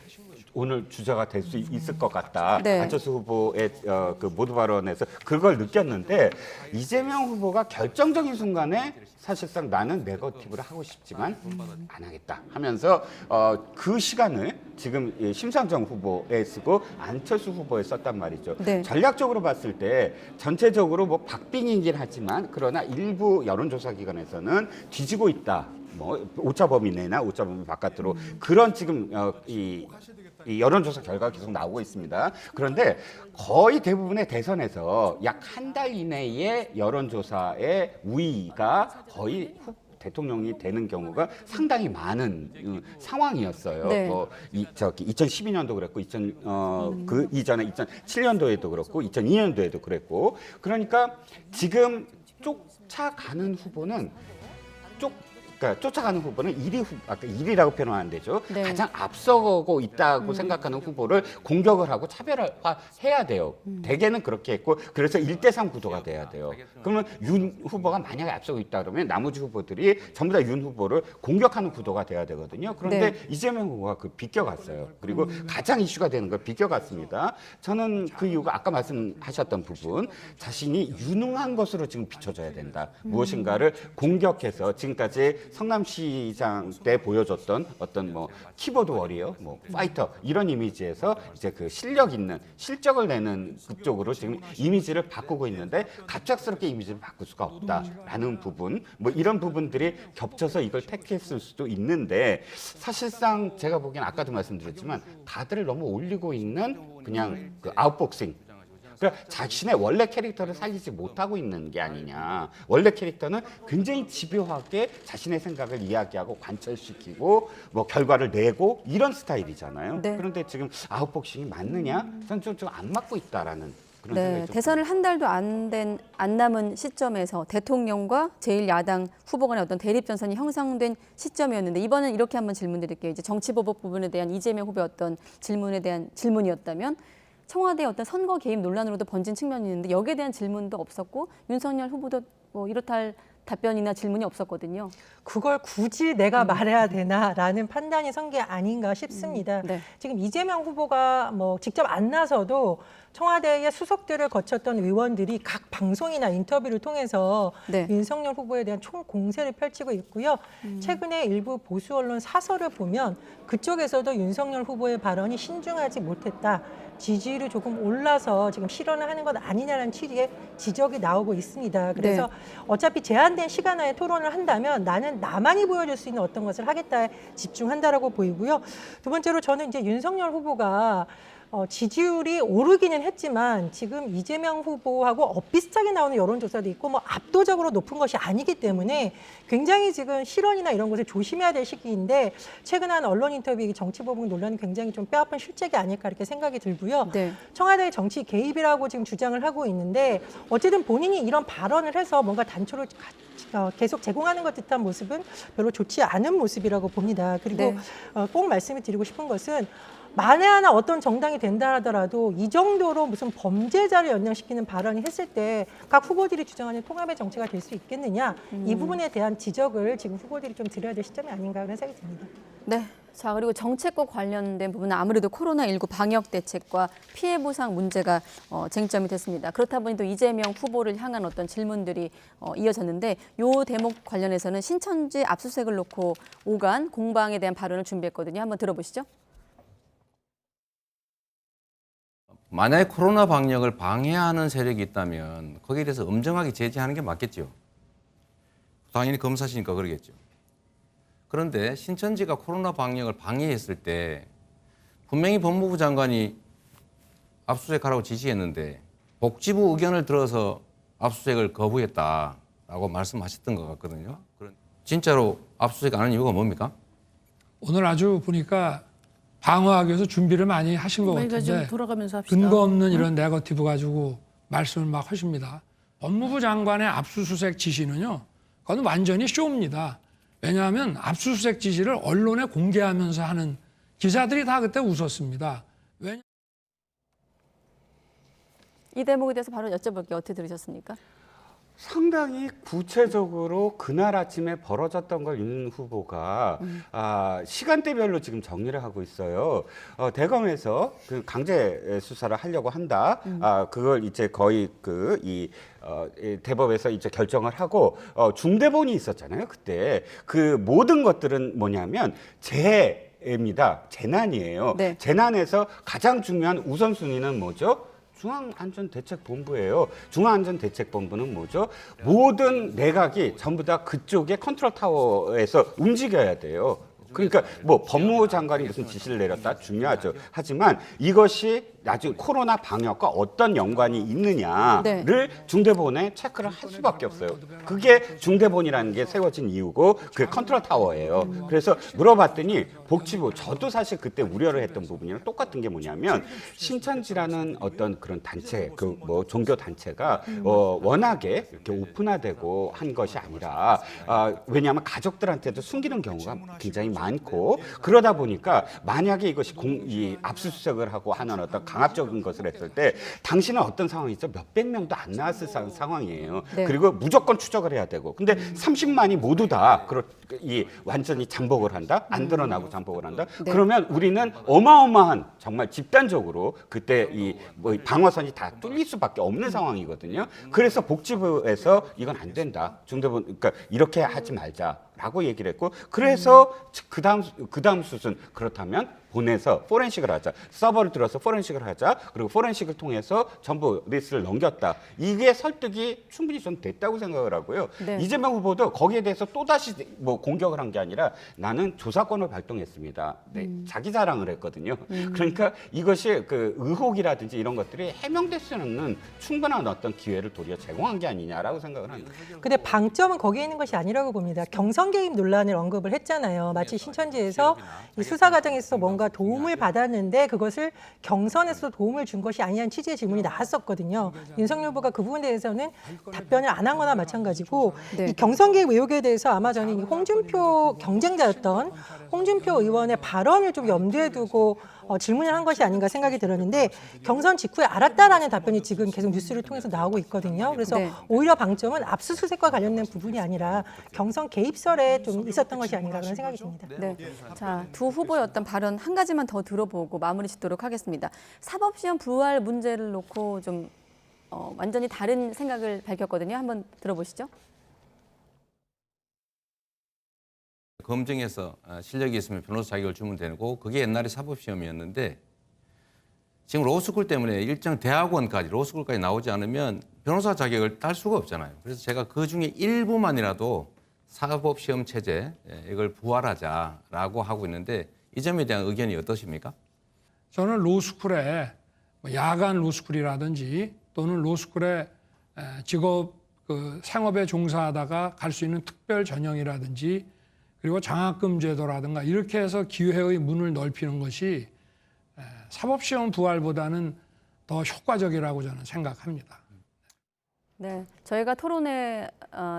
오늘 주자가 될 수 있을 것 같다. 네. 안철수 후보의 그 모두 발언에서 그걸 느꼈는데 이재명 후보가 결정적인 순간에 사실상 나는 네거티브를 하고 싶지만 안 하겠다 하면서 그 시간을 지금 심상정 후보에 쓰고 안철수 후보에 썼단 말이죠. 네. 전략적으로 봤을 때 전체적으로 뭐 박빙이긴 하지만 그러나 일부 여론조사 기관에서는 뒤지고 있다. 뭐 오차 범위 내나 오차 범위 바깥으로 그런 지금 이 여론조사 결과가 계속 나오고 있습니다. 그런데 거의 대부분의 대선에서 약 한 달 이내에 여론조사의 우위가 거의 대통령이 되는 경우가 상당히 많은 상황이었어요. 네. 2012년도 그랬고, 그 이전에 2007년도에도 그렇고, 2002년도에도 그랬고, 그러니까 지금 쫓아가는 후보는 그러니까 쫓아가는 후보는 1위라고 표현하면 안 되죠. 네. 가장 앞서고 있다고 생각하는 후보를 공격을 하고 차별화해야 돼요. 대개는 그렇게 했고 그래서 1대3 구도가 돼야 돼요. 그러면 윤 후보가 만약에 앞서고 있다 그러면 나머지 후보들이 전부 다 윤 후보를 공격하는 구도가 돼야 되거든요. 그런데 네. 이재명 후보가 비껴갔어요. 그리고 가장 이슈가 되는 걸 비껴갔습니다. 저는 그 이유가 아까 말씀하셨던 부분 자신이 유능한 것으로 지금 비춰져야 된다. 무엇인가를 공격해서 지금까지 성남시장 때 보여줬던 어떤 뭐 키보드 워리어, 뭐 파이터 이런 이미지에서 이제 그 실력 있는 실적을 내는 그쪽으로 지금 이미지를 바꾸고 있는데 갑작스럽게 이미지를 바꿀 수가 없다라는 부분, 뭐 이런 부분들이 겹쳐서 이걸 택했을 수도 있는데 사실상 제가 보기엔 아까도 말씀드렸지만 다들 너무 올리고 있는 그냥 그 아웃복싱. 그러니까 자신의 원래 캐릭터를 살리지 못하고 있는 게 아니냐. 원래 캐릭터는 굉장히 집요하게 자신의 생각을 이야기하고 관철시키고 뭐 결과를 내고 이런 스타일이잖아요. 네. 그런데 지금 아웃복싱이 맞느냐? 저는 좀 안 맞고 있다라는 그런 네, 생각이 좀 대선을 한 달도 안 남은 시점에서 대통령과 제1야당 후보 간의 어떤 대립전선이 형성된 시점이었는데 이번엔 이렇게 한번 질문드릴게요. 이제 정치보복 부분에 대한 이재명 후보의 어떤 질문에 대한 질문이었다면 청와대의 어떤 선거 개입 논란으로도 번진 측면이 있는데 여기에 대한 질문도 없었고 윤석열 후보도 뭐 이렇다 할 답변이나 질문이 없었거든요. 그걸 굳이 내가 말해야 되나라는 판단이 선 게 아닌가 싶습니다. 네. 지금 이재명 후보가 뭐 직접 안 나서도 청와대의 수석들을 거쳤던 의원들이 각 방송이나 인터뷰를 통해서 네. 윤석열 후보에 대한 총공세를 펼치고 있고요. 최근에 일부 보수 언론 사설을 보면 그쪽에서도 윤석열 후보의 발언이 신중하지 못했다. 지지율이 조금 올라서 지금 실언을 하는 것 아니냐는 취지의 지적이 나오고 있습니다. 그래서 어차피 제한된 시간 안에 토론을 한다면 나는 나만이 보여줄 수 있는 어떤 것을 하겠다에 집중한다라고 보이고요. 두 번째로 저는 이제 윤석열 후보가 지지율이 오르기는 했지만 지금 이재명 후보하고 엇비슷하게 나오는 여론조사도 있고 뭐 압도적으로 높은 것이 아니기 때문에 굉장히 지금 실언이나 이런 것을 조심해야 될 시기인데 최근 한 언론 인터뷰 정치보복 논란이 굉장히 좀 뼈아픈 실책이 아닐까 이렇게 생각이 들고요. 네. 청와대의 정치 개입이라고 지금 주장을 하고 있는데 어쨌든 본인이 이런 발언을 해서 뭔가 단초를 계속 제공하는 것 듯한 모습은 별로 좋지 않은 모습이라고 봅니다. 그리고 네. 꼭 말씀을 드리고 싶은 것은 만에 하나 어떤 정당이 된다 하더라도 이 정도로 무슨 범죄자를 연장시키는 발언을 했을 때 각 후보들이 주장하는 통합의 정치가 될 수 있겠느냐, 이 부분에 대한 지적을 지금 후보들이 좀 드려야 될 시점이 아닌가 그런 생각이 듭니다. 네. 자, 그리고 정책과 관련된 부분은 아무래도 코로나19 방역 대책과 피해 보상 문제가 쟁점이 됐습니다. 그렇다 보니 또 이재명 후보를 향한 어떤 질문들이 이어졌는데 이 대목 관련해서는 신천지 압수수색을 놓고 오간 공방에 대한 발언을 준비했거든요. 한번 들어보시죠. 만약에 코로나 방역을 방해하는 세력이 있다면 거기에 대해서 엄정하게 제지하는 게 맞겠죠. 당연히 검사시니까 그러겠죠. 그런데 신천지가 코로나 방역을 방해했을 때 분명히 법무부 장관이 압수수색하라고 지시했는데 복지부 의견을 들어서 압수수색을 거부했다라고 말씀하셨던 것 같거든요. 진짜로 압수수색 안 하는 이유가 뭡니까? 오늘 아주 보니까 방어하기 위해서 준비를 많이 하신 것 저희가 좀 같은데 돌아가면서 합시다. 근거 없는 이런 네거티브 가지고 말씀을 막 하십니다. 법무부 장관의 압수수색 지시는요, 그건 완전히 쇼입니다. 왜냐하면 압수수색 지시를 언론에 공개하면서 하는 기자들이 다 그때 웃었습니다. 이 대목에 대해서 바로 여쭤볼게요. 어떻게 들으셨습니까? 상당히 구체적으로 그날 아침에 벌어졌던 걸 윤 후보가 시간대별로 지금 정리를 하고 있어요. 대검에서 그 강제 수사를 하려고 한다. 그걸 이제 거의 이 대법에서 이제 결정을 하고 중대본이 있었잖아요. 그때 그 모든 것들은 뭐냐면 재해입니다. 재난이에요. 네. 재난에서 가장 중요한 우선순위는 뭐죠? 중앙안전대책본부예요. 중앙안전대책본부는 뭐죠? 모든 내각이 전부 다 그쪽의 컨트롤 타워에서 움직여야 돼요. 그러니까 뭐 법무부 장관이 무슨 지시를 내렸다 중요하죠. 하지만 이것이 나중에 코로나 방역과 어떤 연관이 있느냐를 네. 중대본에 체크를 할 수밖에 없어요. 그게 중대본이라는 게 세워진 이유고 그게 컨트롤 타워예요. 그래서 물어봤더니 복지부, 저도 사실 그때 우려를 했던 부분이랑 똑같은 게 뭐냐면 신천지라는 어떤 그런 단체, 그 뭐 종교 단체가 워낙에 이렇게 오픈화되고 한 것이 아니라 왜냐하면 가족들한테도 숨기는 경우가 굉장히 많고 그러다 보니까 만약에 이것이 이 압수수색을 하고 하는 어떤 강압적인 것을 했을 때 당신은 어떤 상황이죠? 몇백 명도 안 나왔을 상황이에요. 네. 그리고 무조건 추적을 해야 되고. 근데 30만이 모두 다 완전히 잠복을 한다? 안 드러나고 잠복을 한다? 네. 그러면 우리는 어마어마한 정말 집단적으로 그때 뭐 방어선이 다 뚫릴 수밖에 없는 상황이거든요. 그래서 복지부에서 이건 안 된다. 중대본, 그러니까 이렇게 하지 말자라고 얘기를 했고 그래서 그다음 수순 그렇다면 보내서 포렌식을 하자. 서버를 들어서 포렌식을 하자. 그리고 포렌식을 통해서 전부 리스트를 넘겼다. 이게 설득이 충분히 좀 됐다고 생각을 하고요. 네. 이재명 후보도 거기에 대해서 또다시 뭐 공격을 한 게 아니라 나는 조사권을 발동했습니다. 네, 자기 자랑을 했거든요. 그러니까 이것이 그 의혹이라든지 이런 것들이 해명될 수 있는 충분한 어떤 기회를 도리어 제공한 게 아니냐라고 생각을 합니다. 근데 방점은 거기에 있는 것이 아니라고 봅니다. 경선 개입 논란을 언급을 했잖아요. 마치 신천지에서 이 수사 과정에서 뭔가 도움을 받았는데 그것을 경선에서 도움을 준 것이 아니냐는 취지의 질문이 나왔었거든요. 윤석열 후보가 그 부분에 대해서는 답변을 안 한 거나 마찬가지고 네. 이 경선 개입 의혹에 대해서 아마 저는 이 홍준표 경쟁자였던 홍준표 의원의 발언을 좀 염두에 두고 질문을 한 것이 아닌가 생각이 들었는데 경선 직후에 알았다라는 답변이 지금 계속 뉴스를 통해서 나오고 있거든요. 그래서 네. 오히려 방점은 압수수색과 관련된 부분이 아니라 경선 개입설에 좀 있었던 것이 아닌가 그런 생각이 듭니다. 네. 자, 두 후보의 어떤 발언 한 가지만 더 들어보고 마무리 짓도록 하겠습니다. 사법시험 부활 문제를 놓고 좀 완전히 다른 생각을 밝혔거든요. 한번 들어보시죠. 검증해서 실력이 있으면 변호사 자격을 주면 되고 그게 옛날에 사법시험이었는데 지금 로스쿨 때문에 일정 대학원까지 로스쿨까지 나오지 않으면 변호사 자격을 딸 수가 없잖아요. 그래서 제가 그 중에 일부만이라도 사법시험 체제 이걸 부활하자라고 하고 있는데 이 점에 대한 의견이 어떠십니까? 저는 로스쿨에 야간 로스쿨이라든지 또는 로스쿨에 직업 생업에 종사하다가 갈 수 있는 특별 전형이라든지 그리고 장학금 제도라든가 이렇게 해서 기회의 문을 넓히는 것이 사법시험 부활보다는 더 효과적이라고 저는 생각합니다. 네, 저희가 토론의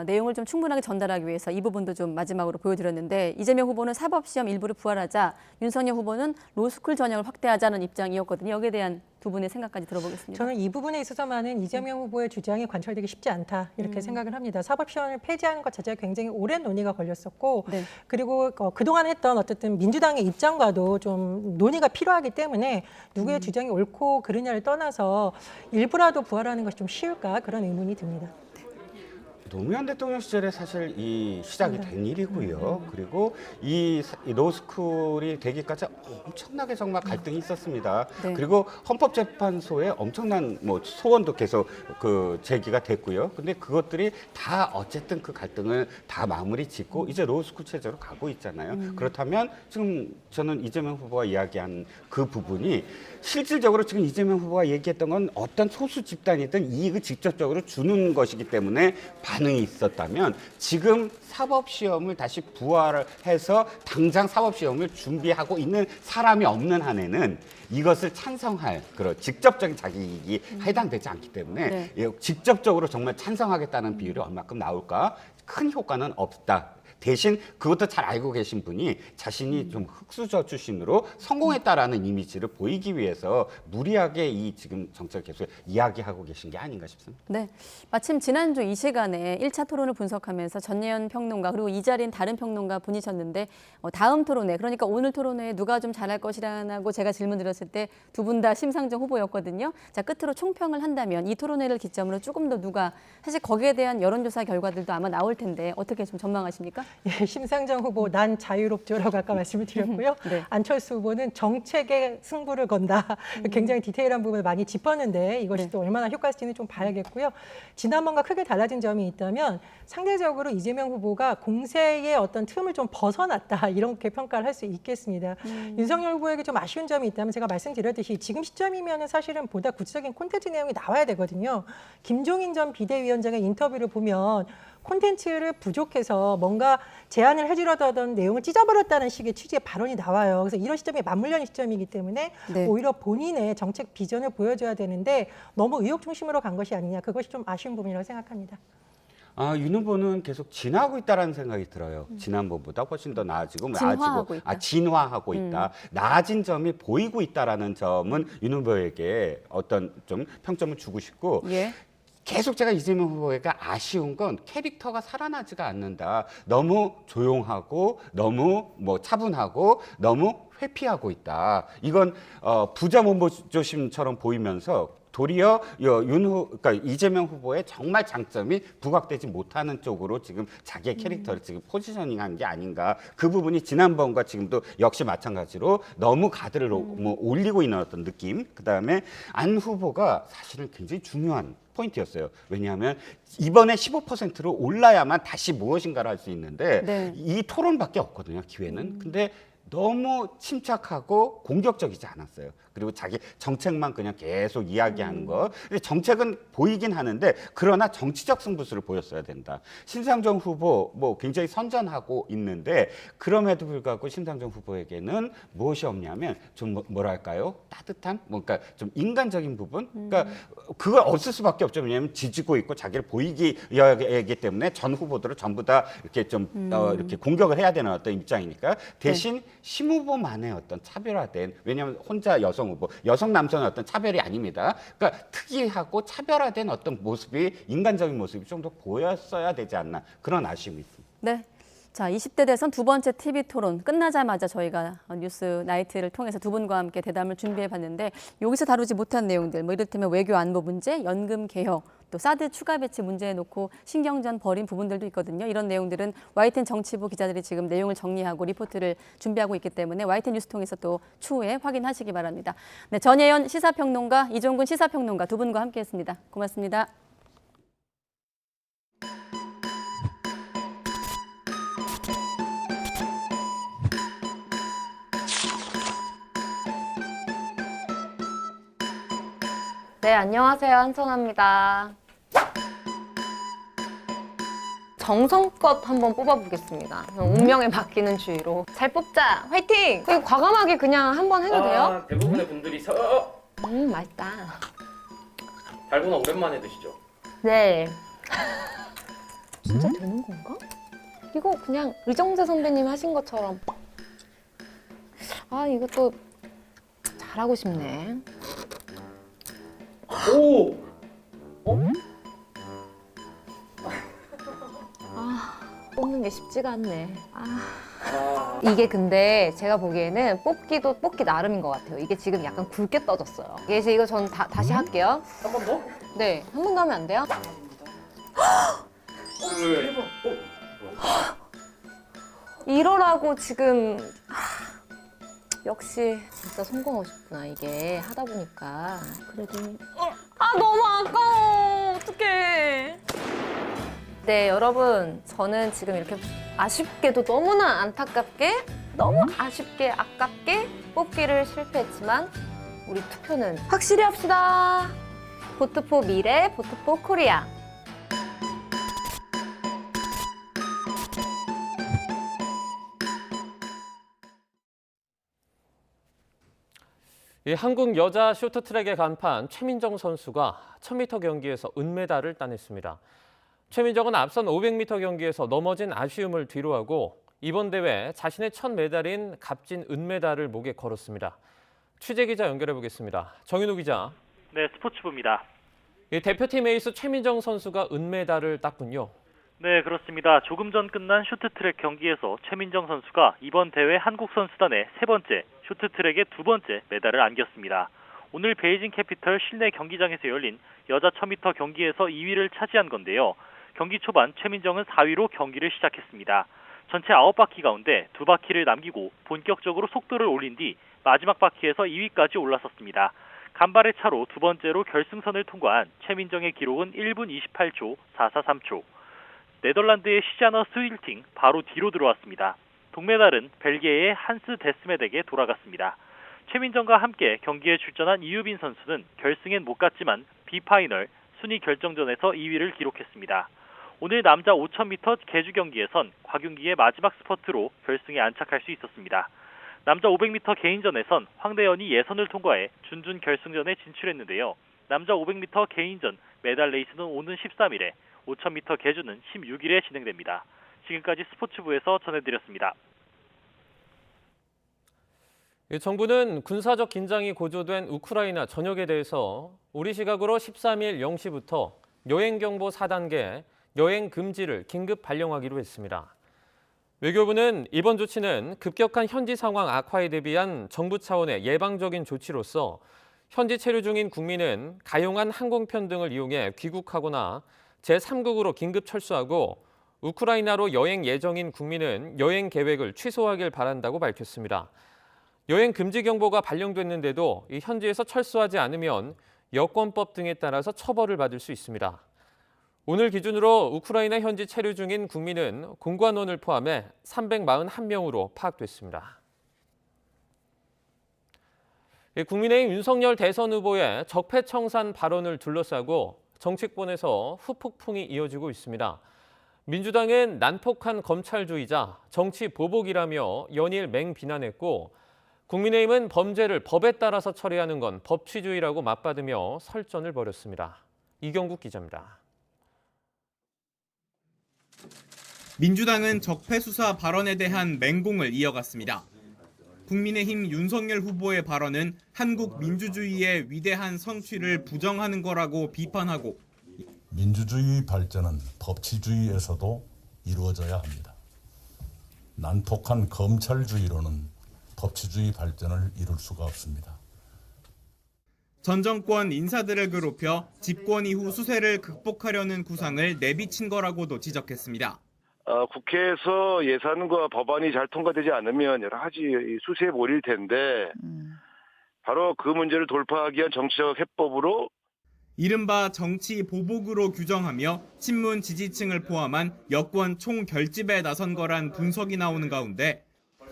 내용을 좀 충분하게 전달하기 위해서 이 부분도 좀 마지막으로 보여드렸는데 이재명 후보는 사법시험 일부를 부활하자 윤석열 후보는 로스쿨 전형을 확대하자는 입장이었거든요. 여기에 대한 두 분의 생각까지 들어보겠습니다. 저는 이 부분에 있어서만은 이재명 후보의 주장이 관철되기 쉽지 않다 이렇게 생각을 합니다. 사법시험을 폐지하는 것 자체가 굉장히 오랜 논의가 걸렸었고 네. 그리고 그동안 했던 어쨌든 민주당의 입장과도 좀 논의가 필요하기 때문에 누구의 주장이 옳고 그르냐를 떠나서 일부라도 부활하는 것이 좀 쉬울까 그런 의문이 듭니다. 노무현 대통령 시절에 사실 이 시작이 된 일이고요. 그리고 이 로스쿨이 되기까지 엄청나게 정말 갈등이 있었습니다. 네. 그리고 헌법재판소에 엄청난 뭐 소원도 계속 그 제기가 됐고요. 근데 그것들이 다 어쨌든 그 갈등을 다 마무리 짓고 이제 로스쿨 체제로 가고 있잖아요. 그렇다면 지금 저는 이재명 후보가 이야기한 그 부분이 실질적으로 지금 이재명 후보가 얘기했던 건 어떤 소수 집단이든 이익을 직접적으로 주는 것이기 때문에 반응이 있었다면 지금 사법시험을 다시 부활해서 당장 사법시험을 준비하고 있는 사람이 없는 한에는 이것을 찬성할 그런 직접적인 자기 이익이 해당되지 않기 때문에 직접적으로 정말 찬성하겠다는 비율이 얼마큼 나올까 큰 효과는 없다. 대신 그것도 잘 알고 계신 분이 자신이 좀 흑수저 출신으로 성공했다라는 이미지를 보이기 위해서 무리하게 이 지금 정책을 계속 이야기하고 계신 게 아닌가 싶습니다. 네, 마침 지난주 이 시간에 1차 토론을 분석하면서 전예현 평론가 그리고 이 자리인 다른 평론가 분이셨는데 다음 토론회 그러니까 오늘 토론회에 누가 좀 잘할 것이라고 제가 질문 드렸을 때 두 분 다 심상정 후보였거든요. 자, 끝으로 총평을 한다면 이 토론회를 기점으로 조금 더 누가 사실 거기에 대한 여론조사 결과들도 아마 나올 텐데 어떻게 좀 전망하십니까? 예, 심상정 후보 난 자유롭죠라고 아까 말씀을 드렸고요. 네. 안철수 후보는 정책에 승부를 건다. 굉장히 디테일한 부분을 많이 짚었는데 이것이 또 얼마나 효과적인지 좀 봐야겠고요. 지난번과 크게 달라진 점이 있다면 상대적으로 이재명 후보가 공세의 어떤 틈을 좀 벗어났다 이렇게 평가를 할 수 있겠습니다. 윤석열 후보에게 좀 아쉬운 점이 있다면 제가 말씀드렸듯이 지금 시점이면 사실은 보다 구체적인 콘텐츠 내용이 나와야 되거든요. 김종인 전 비대위원장의 인터뷰를 보면 콘텐츠를 부족해서 뭔가 제안을 해주려다 하던 내용을 찢어버렸다는 식의 취지의 발언이 나와요. 그래서 이런 시점이 맞물려 있는 시점이기 때문에 네. 오히려 본인의 정책 비전을 보여줘야 되는데 너무 의혹 중심으로 간 것이 아니냐. 그것이 좀 아쉬운 부분이라고 생각합니다. 윤 후보는 계속 진화하고 있다라는 생각이 들어요. 지난번보다 훨씬 더 나아지고 진화하고 있다. 진화하고 있다. 나아진 점이 보이고 있다라는 점은 윤 후보에게 어떤 좀 평점을 주고 싶고 예. 계속 제가 이재명 후보에게 아쉬운 건 캐릭터가 살아나지가 않는다. 너무 조용하고 너무 차분하고 너무 회피하고 있다. 이건 부자 몸보조심처럼 보이면서 도리어 그러니까 이재명 후보의 정말 장점이 부각되지 못하는 쪽으로 지금 자기의 캐릭터를 지금 포지셔닝한 게 아닌가. 그 부분이 지난번과 지금도 역시 마찬가지로 너무 가드를 올리고 있는 어떤 느낌. 그다음에 안 후보가 사실은 굉장히 중요한 포인트였어요. 왜냐하면 이번에 15%로 올라야만 다시 무엇인가를 할 수 있는데 네. 이 토론밖에 없거든요. 기회는. 근데 너무 침착하고 공격적이지 않았어요. 그리고 자기 정책만 그냥 계속 이야기하는 거. 근데 정책은 보이긴 하는데 그러나 정치적 승부수를 보였어야 된다. 심상정 후보 굉장히 선전하고 있는데 그럼에도 불구하고 심상정 후보에게는 무엇이 없냐면 좀 뭐랄까요? 따뜻한 뭔가 좀 인간적인 부분. 그러니까 그걸 없을 수밖에 없죠. 왜냐하면 지지고 있고 자기를 보이기 하기 때문에 전 후보들을 전부 다 이렇게 좀 이렇게 공격을 해야 되는 어떤 입장이니까 대신 심 후보만의 어떤 차별화된 왜냐하면 혼자 여성 후보, 여성 남성의 어떤 차별이 아닙니다. 그러니까 특이하고 차별화된 어떤 모습이 인간적인 모습이 좀 더 보였어야 되지 않나 그런 아쉬움이 있습니다. 네. 자, 20대 대선 두 번째 TV 토론 끝나자마자 저희가 뉴스 나이트를 통해서 두 분과 함께 대담을 준비해 봤는데 여기서 다루지 못한 내용들, 이를테면 외교 안보 문제, 연금 개혁, 또 사드 추가 배치 문제에 놓고 신경전 벌인 부분들도 있거든요. 이런 내용들은 YTN 정치부 기자들이 지금 내용을 정리하고 리포트를 준비하고 있기 때문에 YTN 뉴스 통해서 또 추후에 확인하시기 바랍니다. 네, 전예현 시사평론가, 이종근 시사평론가 두 분과 함께했습니다. 고맙습니다. 네, 안녕하세요. 한선아입니다. 정성껏 한번 뽑아보겠습니다. 운명에 맡기는 주의로. 잘 뽑자! 화이팅! 이거 과감하게 그냥 한번 해도 돼요? 대부분의 분들이 맛있다. 달고나 오랜만에 드시죠? 네. 진짜 되는 건가? 이거 그냥 의정재 선배님 하신 것처럼. 아, 이것도 잘하고 싶네. 오! 뽑는 게 쉽지가 않네. 이게 근데 제가 보기에는 뽑기 나름인 것 같아요. 이게 지금 약간 굵게 떠졌어요. 그래서 이거 전 다시 할게요. 한 번 더? 네, 한 번 더 하면 안 돼요? 이러라고 지금 역시 진짜 성공하고 싶구나 이게 하다 보니까. 그래도 너무 아까워. 어떡해. 네, 여러분, 저는 지금 이렇게 아쉽게도 너무나 안타깝게 너무 아쉽게 아깝게 뽑기를 실패했지만 우리 투표는 확실히 합시다. 보트포 미래, 보트포 코리아. 한국 여자 쇼트트랙의 간판 최민정 선수가 1000m 경기에서 은메달을 따냈습니다. 최민정은 앞선 500m 경기에서 넘어진 아쉬움을 뒤로하고 이번 대회 자신의 첫 메달인 값진 은메달을 목에 걸었습니다. 취재 기자 연결해 보겠습니다. 정윤우 기자. 네, 스포츠부입니다. 대표팀 에이스 최민정 선수가 은메달을 땄군요. 네, 그렇습니다. 조금 전 끝난 쇼트트랙 경기에서 최민정 선수가 이번 대회 한국 선수단의 3번째, 쇼트트랙의 2번째 메달을 안겼습니다. 오늘 베이징 캐피털 실내 경기장에서 열린 여자 1000m 경기에서 2위를 차지한 건데요. 경기 초반 최민정은 4위로 경기를 시작했습니다. 전체 9바퀴 가운데 2바퀴를 남기고 본격적으로 속도를 올린 뒤 마지막 바퀴에서 2위까지 올라섰습니다. 간발의 차로 2번째로 결승선을 통과한 최민정의 기록은 1분 28초 443초. 네덜란드의 시자너 스윌팅 바로 뒤로 들어왔습니다. 동메달은 벨기에의 한스 데스메덱에 돌아갔습니다. 최민정과 함께 경기에 출전한 이유빈 선수는 결승엔 못 갔지만 비파이널 순위 결정전에서 2위를 기록했습니다. 오늘 남자 5000m 계주 경기에선 곽윤기의 마지막 스퍼트로 결승에 안착할 수 있었습니다. 남자 500m 개인전에선 황대현이 예선을 통과해 준준 결승전에 진출했는데요. 남자 500m 개인전 메달 레이스는 오는 13일에, 5000m 계주는 16일에 진행됩니다. 지금까지 스포츠부에서 전해드렸습니다. 정부는 군사적 긴장이 고조된 우크라이나 전역에 대해서 우리 시각으로 13일 0시부터 여행경보 4단계 여행 금지를 긴급 발령하기로 했습니다. 외교부는 이번 조치는 급격한 현지 상황 악화에 대비한 정부 차원의 예방적인 조치로서 현지 체류 중인 국민은 가용한 항공편 등을 이용해 귀국하거나 제3국으로 긴급 철수하고 우크라이나로 여행 예정인 국민은 여행 계획을 취소하길 바란다고 밝혔습니다. 여행 금지 경보가 발령됐는데도 이 현지에서 철수하지 않으면 여권법 등에 따라서 처벌을 받을 수 있습니다. 오늘 기준으로 우크라이나 현지 체류 중인 국민은 공관원을 포함해 341명으로 파악됐습니다. 국민의힘 윤석열 대선 후보의 적폐청산 발언을 둘러싸고 정치권에서 후폭풍이 이어지고 있습니다. 민주당은 난폭한 검찰주의자, 정치 보복이라며 연일 맹비난했고 국민의힘은 범죄를 법에 따라서 처리하는 건 법치주의라고 맞받으며 설전을 벌였습니다. 이경국 기자입니다. 민주당은 적폐 수사 발언에 대한 맹공을 이어갔습니다. 국민의힘 윤석열 후보의 발언은 한국 민주주의의 위대한 성취를 부정하는 거라고 비판하고 민주주의 발전은 법치주의에서도 이루어져야 합니다. 난폭한 검찰주의로는 법치주의 발전을 이룰 수가 없습니다. 전 정권 인사들을 괴롭혀 집권 이후 수세를 극복하려는 구상을 내비친 거라고도 지적했습니다. 국회에서 예산과 법안이 잘 통과되지 않으면 여러 가지 수세에 몰릴 텐데 바로 그 문제를 돌파하기 위한 정치적 해법으로 이른바 정치 보복으로 규정하며 친문 지지층을 포함한 여권 총결집에 나선 거란 분석이 나오는 가운데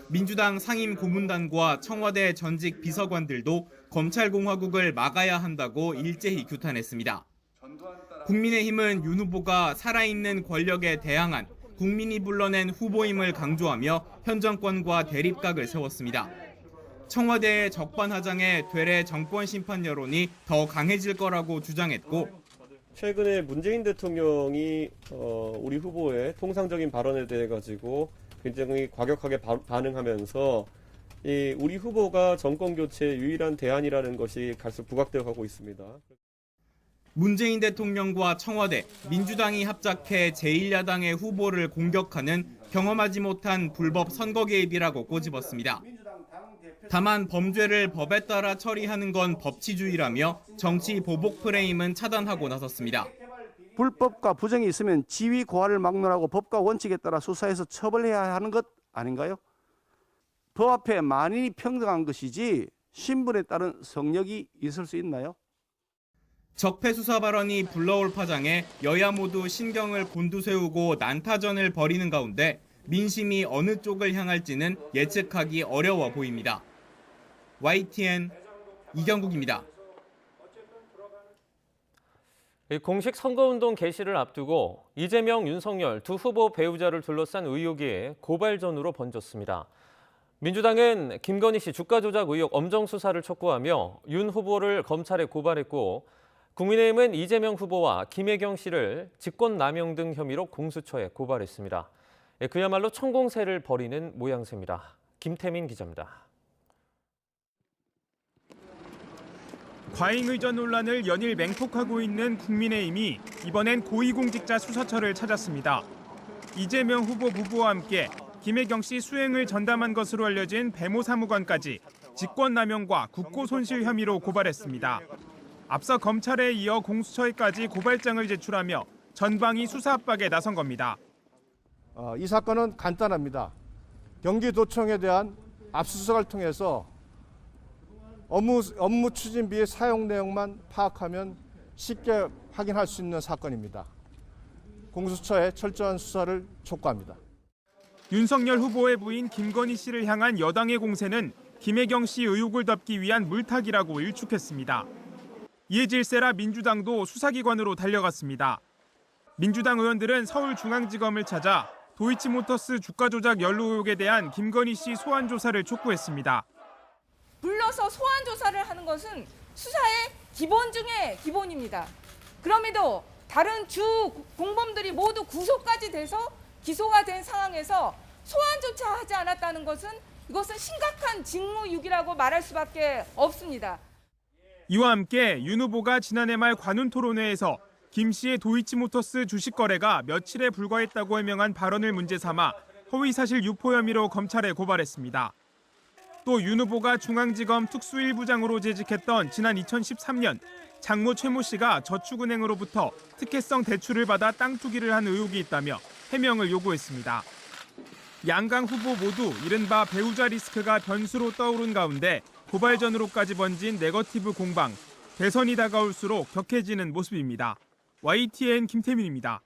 민주당 상임 고문단과 청와대 전직 비서관들도 검찰공화국을 막아야 한다고 일제히 규탄했습니다. 국민의힘은 윤 후보가 살아있는 권력에 대항한 국민이 불러낸 후보임을 강조하며 현 정권과 대립각을 세웠습니다. 청와대의 적반하장에 되레 정권 심판 여론이 더 강해질 거라고 주장했고 최근에 문재인 대통령이 우리 후보의 통상적인 발언에 대해 가지고 굉장히 과격하게 반응하면서 우리 후보가 정권 교체의 유일한 대안이라는 것이 갈수록 부각되어 가고 있습니다. 문재인 대통령과 청와대, 민주당이 합작해 제1야당의 후보를 공격하는 경험하지 못한 불법 선거 개입이라고 꼬집었습니다. 다만 범죄를 법에 따라 처리하는 건 법치주의라며 정치 보복 프레임은 차단하고 나섰습니다. 불법과 부정이 있으면 지위 고하를 막론하고 법과 원칙에 따라 수사해서 처벌해야 하는 것 아닌가요? 법 앞에 만인이 평등한 것이지 신분에 따른 성역이 있을 수 있나요? 적폐 수사 발언이 불러올 파장에 여야 모두 신경을 곤두세우고 난타전을 벌이는 가운데 민심이 어느 쪽을 향할지는 예측하기 어려워 보입니다. YTN 이경국입니다. 공식 선거운동 개시를 앞두고 이재명, 윤석열 두 후보 배우자를 둘러싼 의혹이 고발전으로 번졌습니다. 민주당은 김건희 씨 주가 조작 의혹 엄정 수사를 촉구하며 윤 후보를 검찰에 고발했고 국민의힘은 이재명 후보와 김혜경 씨를 직권남용 등 혐의로 공수처에 고발했습니다. 그야말로 총공세를 벌이는 모양새입니다. 김태민 기자입니다. 과잉의전 논란을 연일 맹폭하고 있는 국민의힘이 이번엔 고위공직자 수사처를 찾았습니다. 이재명 후보 부부와 함께 김혜경 씨 수행을 전담한 것으로 알려진 배모 사무관까지 직권남용과 국고손실 혐의로 고발했습니다. 앞서 검찰에 이어 공수처에까지 고발장을 제출하며 전방위 수사 압박에 나선 겁니다. 이 사건은 간단합니다. 경기도청에 대한 압수수색을 통해서 업무 추진비의 사용 내용만 파악하면 쉽게 확인할 수 있는 사건입니다. 공수처의 철저한 수사를 촉구합니다. 윤석열 후보의 부인 김건희 씨를 향한 여당의 공세는 김혜경 씨 의혹을 덮기 위한 물타기라고 일축했습니다. 이에 질세라 민주당도 수사기관으로 달려갔습니다. 민주당 의원들은 서울중앙지검을 찾아 도이치모터스 주가 조작 연루 의혹에 대한 김건희 씨 소환 조사를 촉구했습니다. 불러서 소환 조사를 하는 것은 수사의 기본 중에 기본입니다. 그럼에도 다른 주 공범들이 모두 구속까지 돼서 기소가 된 상황에서 소환조차 하지 않았다는 것은 이것은 심각한 직무유기라고 말할 수밖에 없습니다. 이와 함께 윤 후보가 지난해 말 관훈 토론회에서 김 씨의 도이치모터스 주식 거래가 며칠에 불과했다고 해명한 발언을 문제 삼아 허위사실 유포 혐의로 검찰에 고발했습니다. 또 윤 후보가 중앙지검 특수일부장으로 재직했던 지난 2013년 장모 최모 씨가 저축은행으로부터 특혜성 대출을 받아 땅 투기를 한 의혹이 있다며 해명을 요구했습니다. 양강 후보 모두 이른바 배우자 리스크가 변수로 떠오른 가운데 고발전으로까지 번진 네거티브 공방, 대선이 다가올수록 격해지는 모습입니다. YTN 김태민입니다.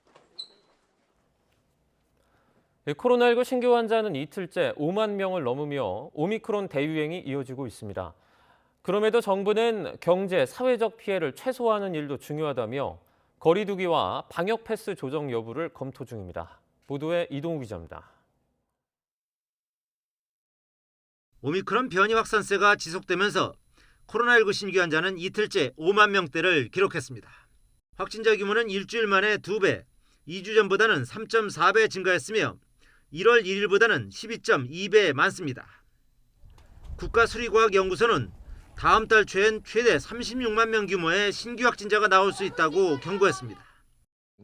코로나19 신규 환자는 이틀째 5만 명을 넘으며 오미크론 대유행이 이어지고 있습니다. 그럼에도 정부는 경제, 사회적 피해를 최소화하는 일도 중요하다며 거리 두기와 방역 패스 조정 여부를 검토 중입니다. 보도에 이동우 기자입니다. 오미크론 변이 확산세가 지속되면서 코로나19 신규 환자는 이틀째 5만 명대를 기록했습니다. 확진자 규모는 일주일 만에 2배, 2주 전보다는 3.4배 증가했으며 1월 1일보다는 12.2배 많습니다. 국가수리과학연구소는 다음 달 초엔 최대 36만 명 규모의 신규 확진자가 나올 수 있다고 경고했습니다.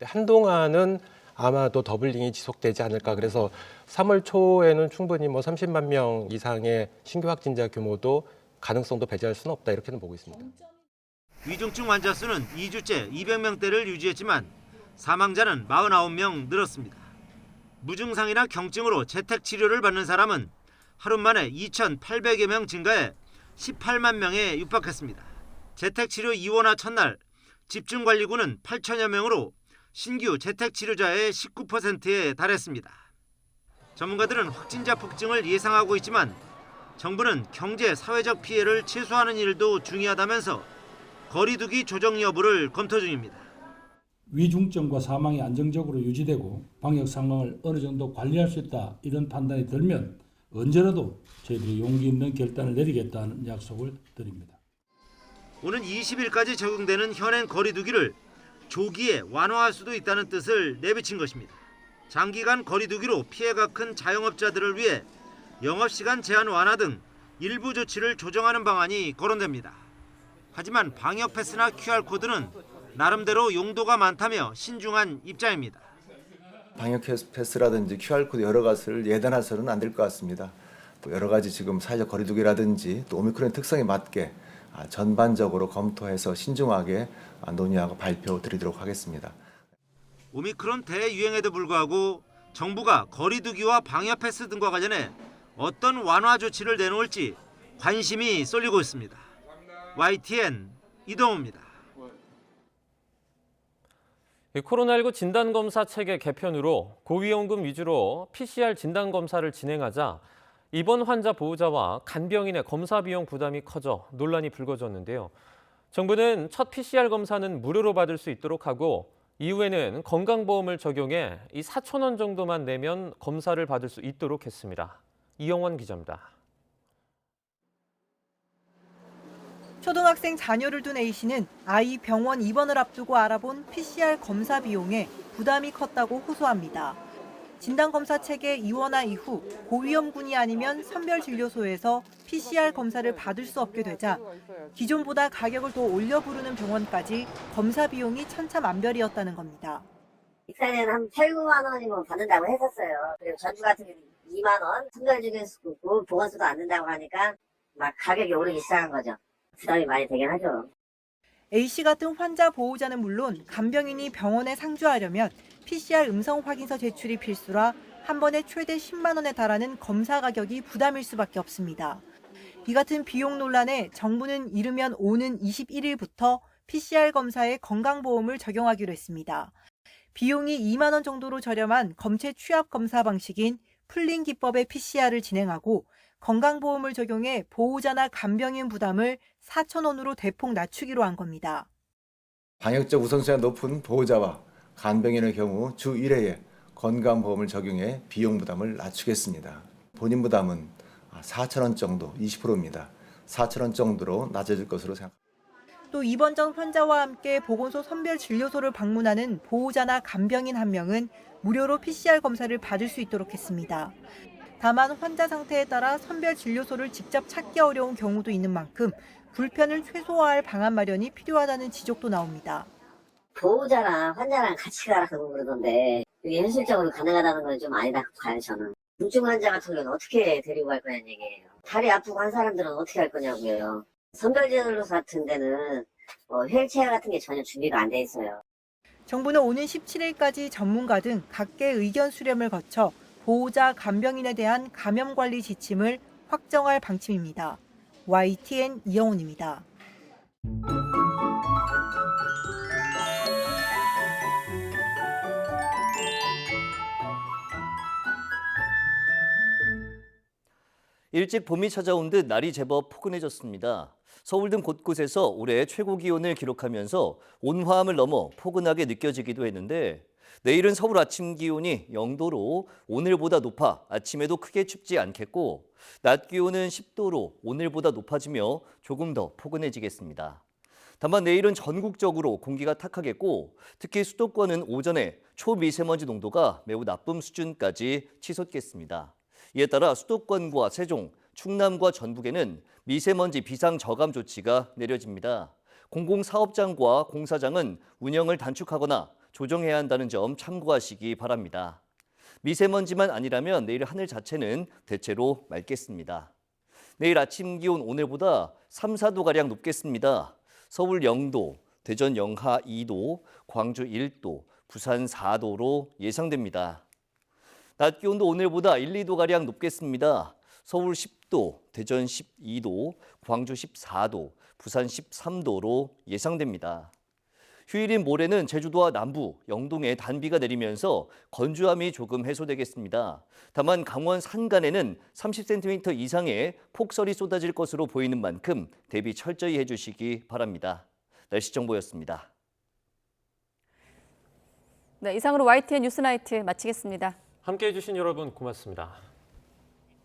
한동안은 아마도 더블링이 지속되지 않을까. 그래서 3월 초에는 충분히 30만 명 이상의 신규 확진자 규모도 가능성도 배제할 수는 없다. 이렇게는 보고 있습니다. 위중증 환자 수는 2주째 200명대를 유지했지만 사망자는 49명 늘었습니다. 무증상이나 경증으로 재택 치료를 받는 사람은 하루 만에 2,800여 명 증가해 18만 명에 육박했습니다. 재택 치료 입원화 첫날 집중관리군은 8천여 명으로 신규 재택 치료자의 19%에 달했습니다. 전문가들은 확진자 폭증을 예상하고 있지만 정부는 경제, 사회적 피해를 최소화하는 일도 중요하다면서 거리두기 조정 여부를 검토 중입니다. 위중증과 사망이 안정적으로 유지되고 방역 상황을 어느 정도 관리할 수 있다 이런 판단이 들면 언제라도 저희들이 용기 있는 결단을 내리겠다는 약속을 드립니다. 오는 20일까지 적용되는 현행 거리두기를 조기에 완화할 수도 있다는 뜻을 내비친 것입니다. 장기간 거리두기로 피해가 큰 자영업자들을 위해 영업시간 제한 완화 등 일부 조치를 조정하는 방안이 거론됩니다. 하지만 방역 패스나 QR코드는 나름대로 용도가 많다며 신중한 입장입니다. 방역 패스라든지 QR코드 여러 가지를 예단해서는 안 될 것 같습니다. 여러 가지 지금 사회적 거리두기라든지 또 오미크론 특성에 맞게 전반적으로 검토해서 신중하게 논의하고 발표드리도록 하겠습니다. 오미크론 대유행에도 불구하고 정부가 거리두기와 방역 패스 등과 관련해 어떤 완화 조치를 내놓을지 관심이 쏠리고 있습니다. YTN 이동호입니다. 코로나19 진단검사 체계 개편으로 고위험군 위주로 PCR 진단검사를 진행하자 입원 환자 보호자와 간병인의 검사 비용 부담이 커져 논란이 불거졌는데요. 정부는 첫 PCR 검사는 무료로 받을 수 있도록 하고 이후에는 건강보험을 적용해 이 4,000원 정도만 내면 검사를 받을 수 있도록 했습니다. 이영원 기자입니다. 초등학생 자녀를 둔 A씨는 아이 병원 입원을 앞두고 알아본 PCR 검사 비용에 부담이 컸다고 호소합니다. 진단검사 체계 이원화 이후 고위험군이 아니면 선별진료소에서 PCR 검사를 받을 수 없게 되자 기존보다 가격을 더 올려 부르는 병원까지 검사 비용이 천차만별이었다는 겁니다. 입사에는 한 8, 9만 원이면 받는다고 했었어요. 그리고 전주 같은 경우는 2만 원, 선별진료소 보건소도 안 된다고 하니까 막 가격이 오르기 시작한 거죠. 부담이 많이 되긴 하죠. A씨 같은 환자 보호자는 물론 간병인이 병원에 상주하려면 PCR 음성 확인서 제출이 필수라 한 번에 최대 10만 원에 달하는 검사 가격이 부담일 수밖에 없습니다. 이 같은 비용 논란에 정부는 이르면 오는 21일부터 PCR 검사에 건강보험을 적용하기로 했습니다. 비용이 2만 원 정도로 저렴한 검체 취합 검사 방식인 풀링 기법의 PCR을 진행하고 건강보험을 적용해 보호자나 간병인 부담을 4,000원으로 대폭 낮추기로 한 겁니다. 방역적 우선순위가 높은 보호자와 간병인의 경우 주 1회에 건강보험을 적용해 비용 부담을 낮추겠습니다. 본인 부담은 4,000원 정도, 20%입니다. 4,000원 정도로 낮아질 것으로 생각합니다. 또 입원 전 환자와 함께 보건소 선별진료소를 방문하는 보호자나 간병인 한 명은 무료로 PCR 검사를 받을 수 있도록 했습니다. 다만 환자 상태에 따라 선별진료소를 직접 찾기 어려운 경우도 있는 만큼 불편을 최소화할 방안 마련이 필요하다는 지적도 나옵니다. 보호자랑 환자랑 같이 가라고 그러던데 이게 현실적으로 가능하다는 건 좀 아니다 봐요, 저는. 중증 환자 같은 경우는 어떻게 데리고 갈 거냐는 얘기예요. 다리 아프고 한 사람들은 어떻게 할 거냐고요. 선별진료소 같은 데는 휠체어 같은 게 전혀 준비가 안 돼 있어요. 정부는 오는 17일까지 전문가 등 각계 의견 수렴을 거쳐 보호자, 간병인에 대한 감염 관리 지침을 확정할 방침입니다. YTN 이영훈입니다. 일찍 봄이 찾아온 듯 날이 제법 포근해졌습니다. 서울 등 곳곳에서 올해 최고 기온을 기록하면서 온화함을 넘어 포근하게 느껴지기도 했는데 내일은 서울 아침 기온이 0도로 오늘보다 높아 아침에도 크게 춥지 않겠고 낮 기온은 10도로 오늘보다 높아지며 조금 더 포근해지겠습니다. 다만 내일은 전국적으로 공기가 탁하겠고 특히 수도권은 오전에 초미세먼지 농도가 매우 나쁨 수준까지 치솟겠습니다. 이에 따라 수도권과 세종, 충남과 전북에는 미세먼지 비상 저감 조치가 내려집니다. 공공사업장과 공사장은 운영을 단축하거나 조정해야 한다는 점 참고하시기 바랍니다. 미세먼지만 아니라면 내일 하늘 자체는 대체로 맑겠습니다. 내일 아침 기온 오늘보다 3, 4도가량 높겠습니다. 서울 0도, 대전 영하 2도, 광주 1도, 부산 4도로 예상됩니다. 낮 기온도 오늘보다 1, 2도가량 높겠습니다. 서울 10도, 대전 12도, 광주 14도, 부산 13도로 예상됩니다. 휴일인 모레는 제주도와 남부, 영동에 단비가 내리면서 건조함이 조금 해소되겠습니다. 다만 강원 산간에는 30cm 이상의 폭설이 쏟아질 것으로 보이는 만큼 대비 철저히 해주시기 바랍니다. 날씨 정보였습니다. 네, 이상으로 YTN 뉴스나이트 마치겠습니다. 함께해 주신 여러분 고맙습니다.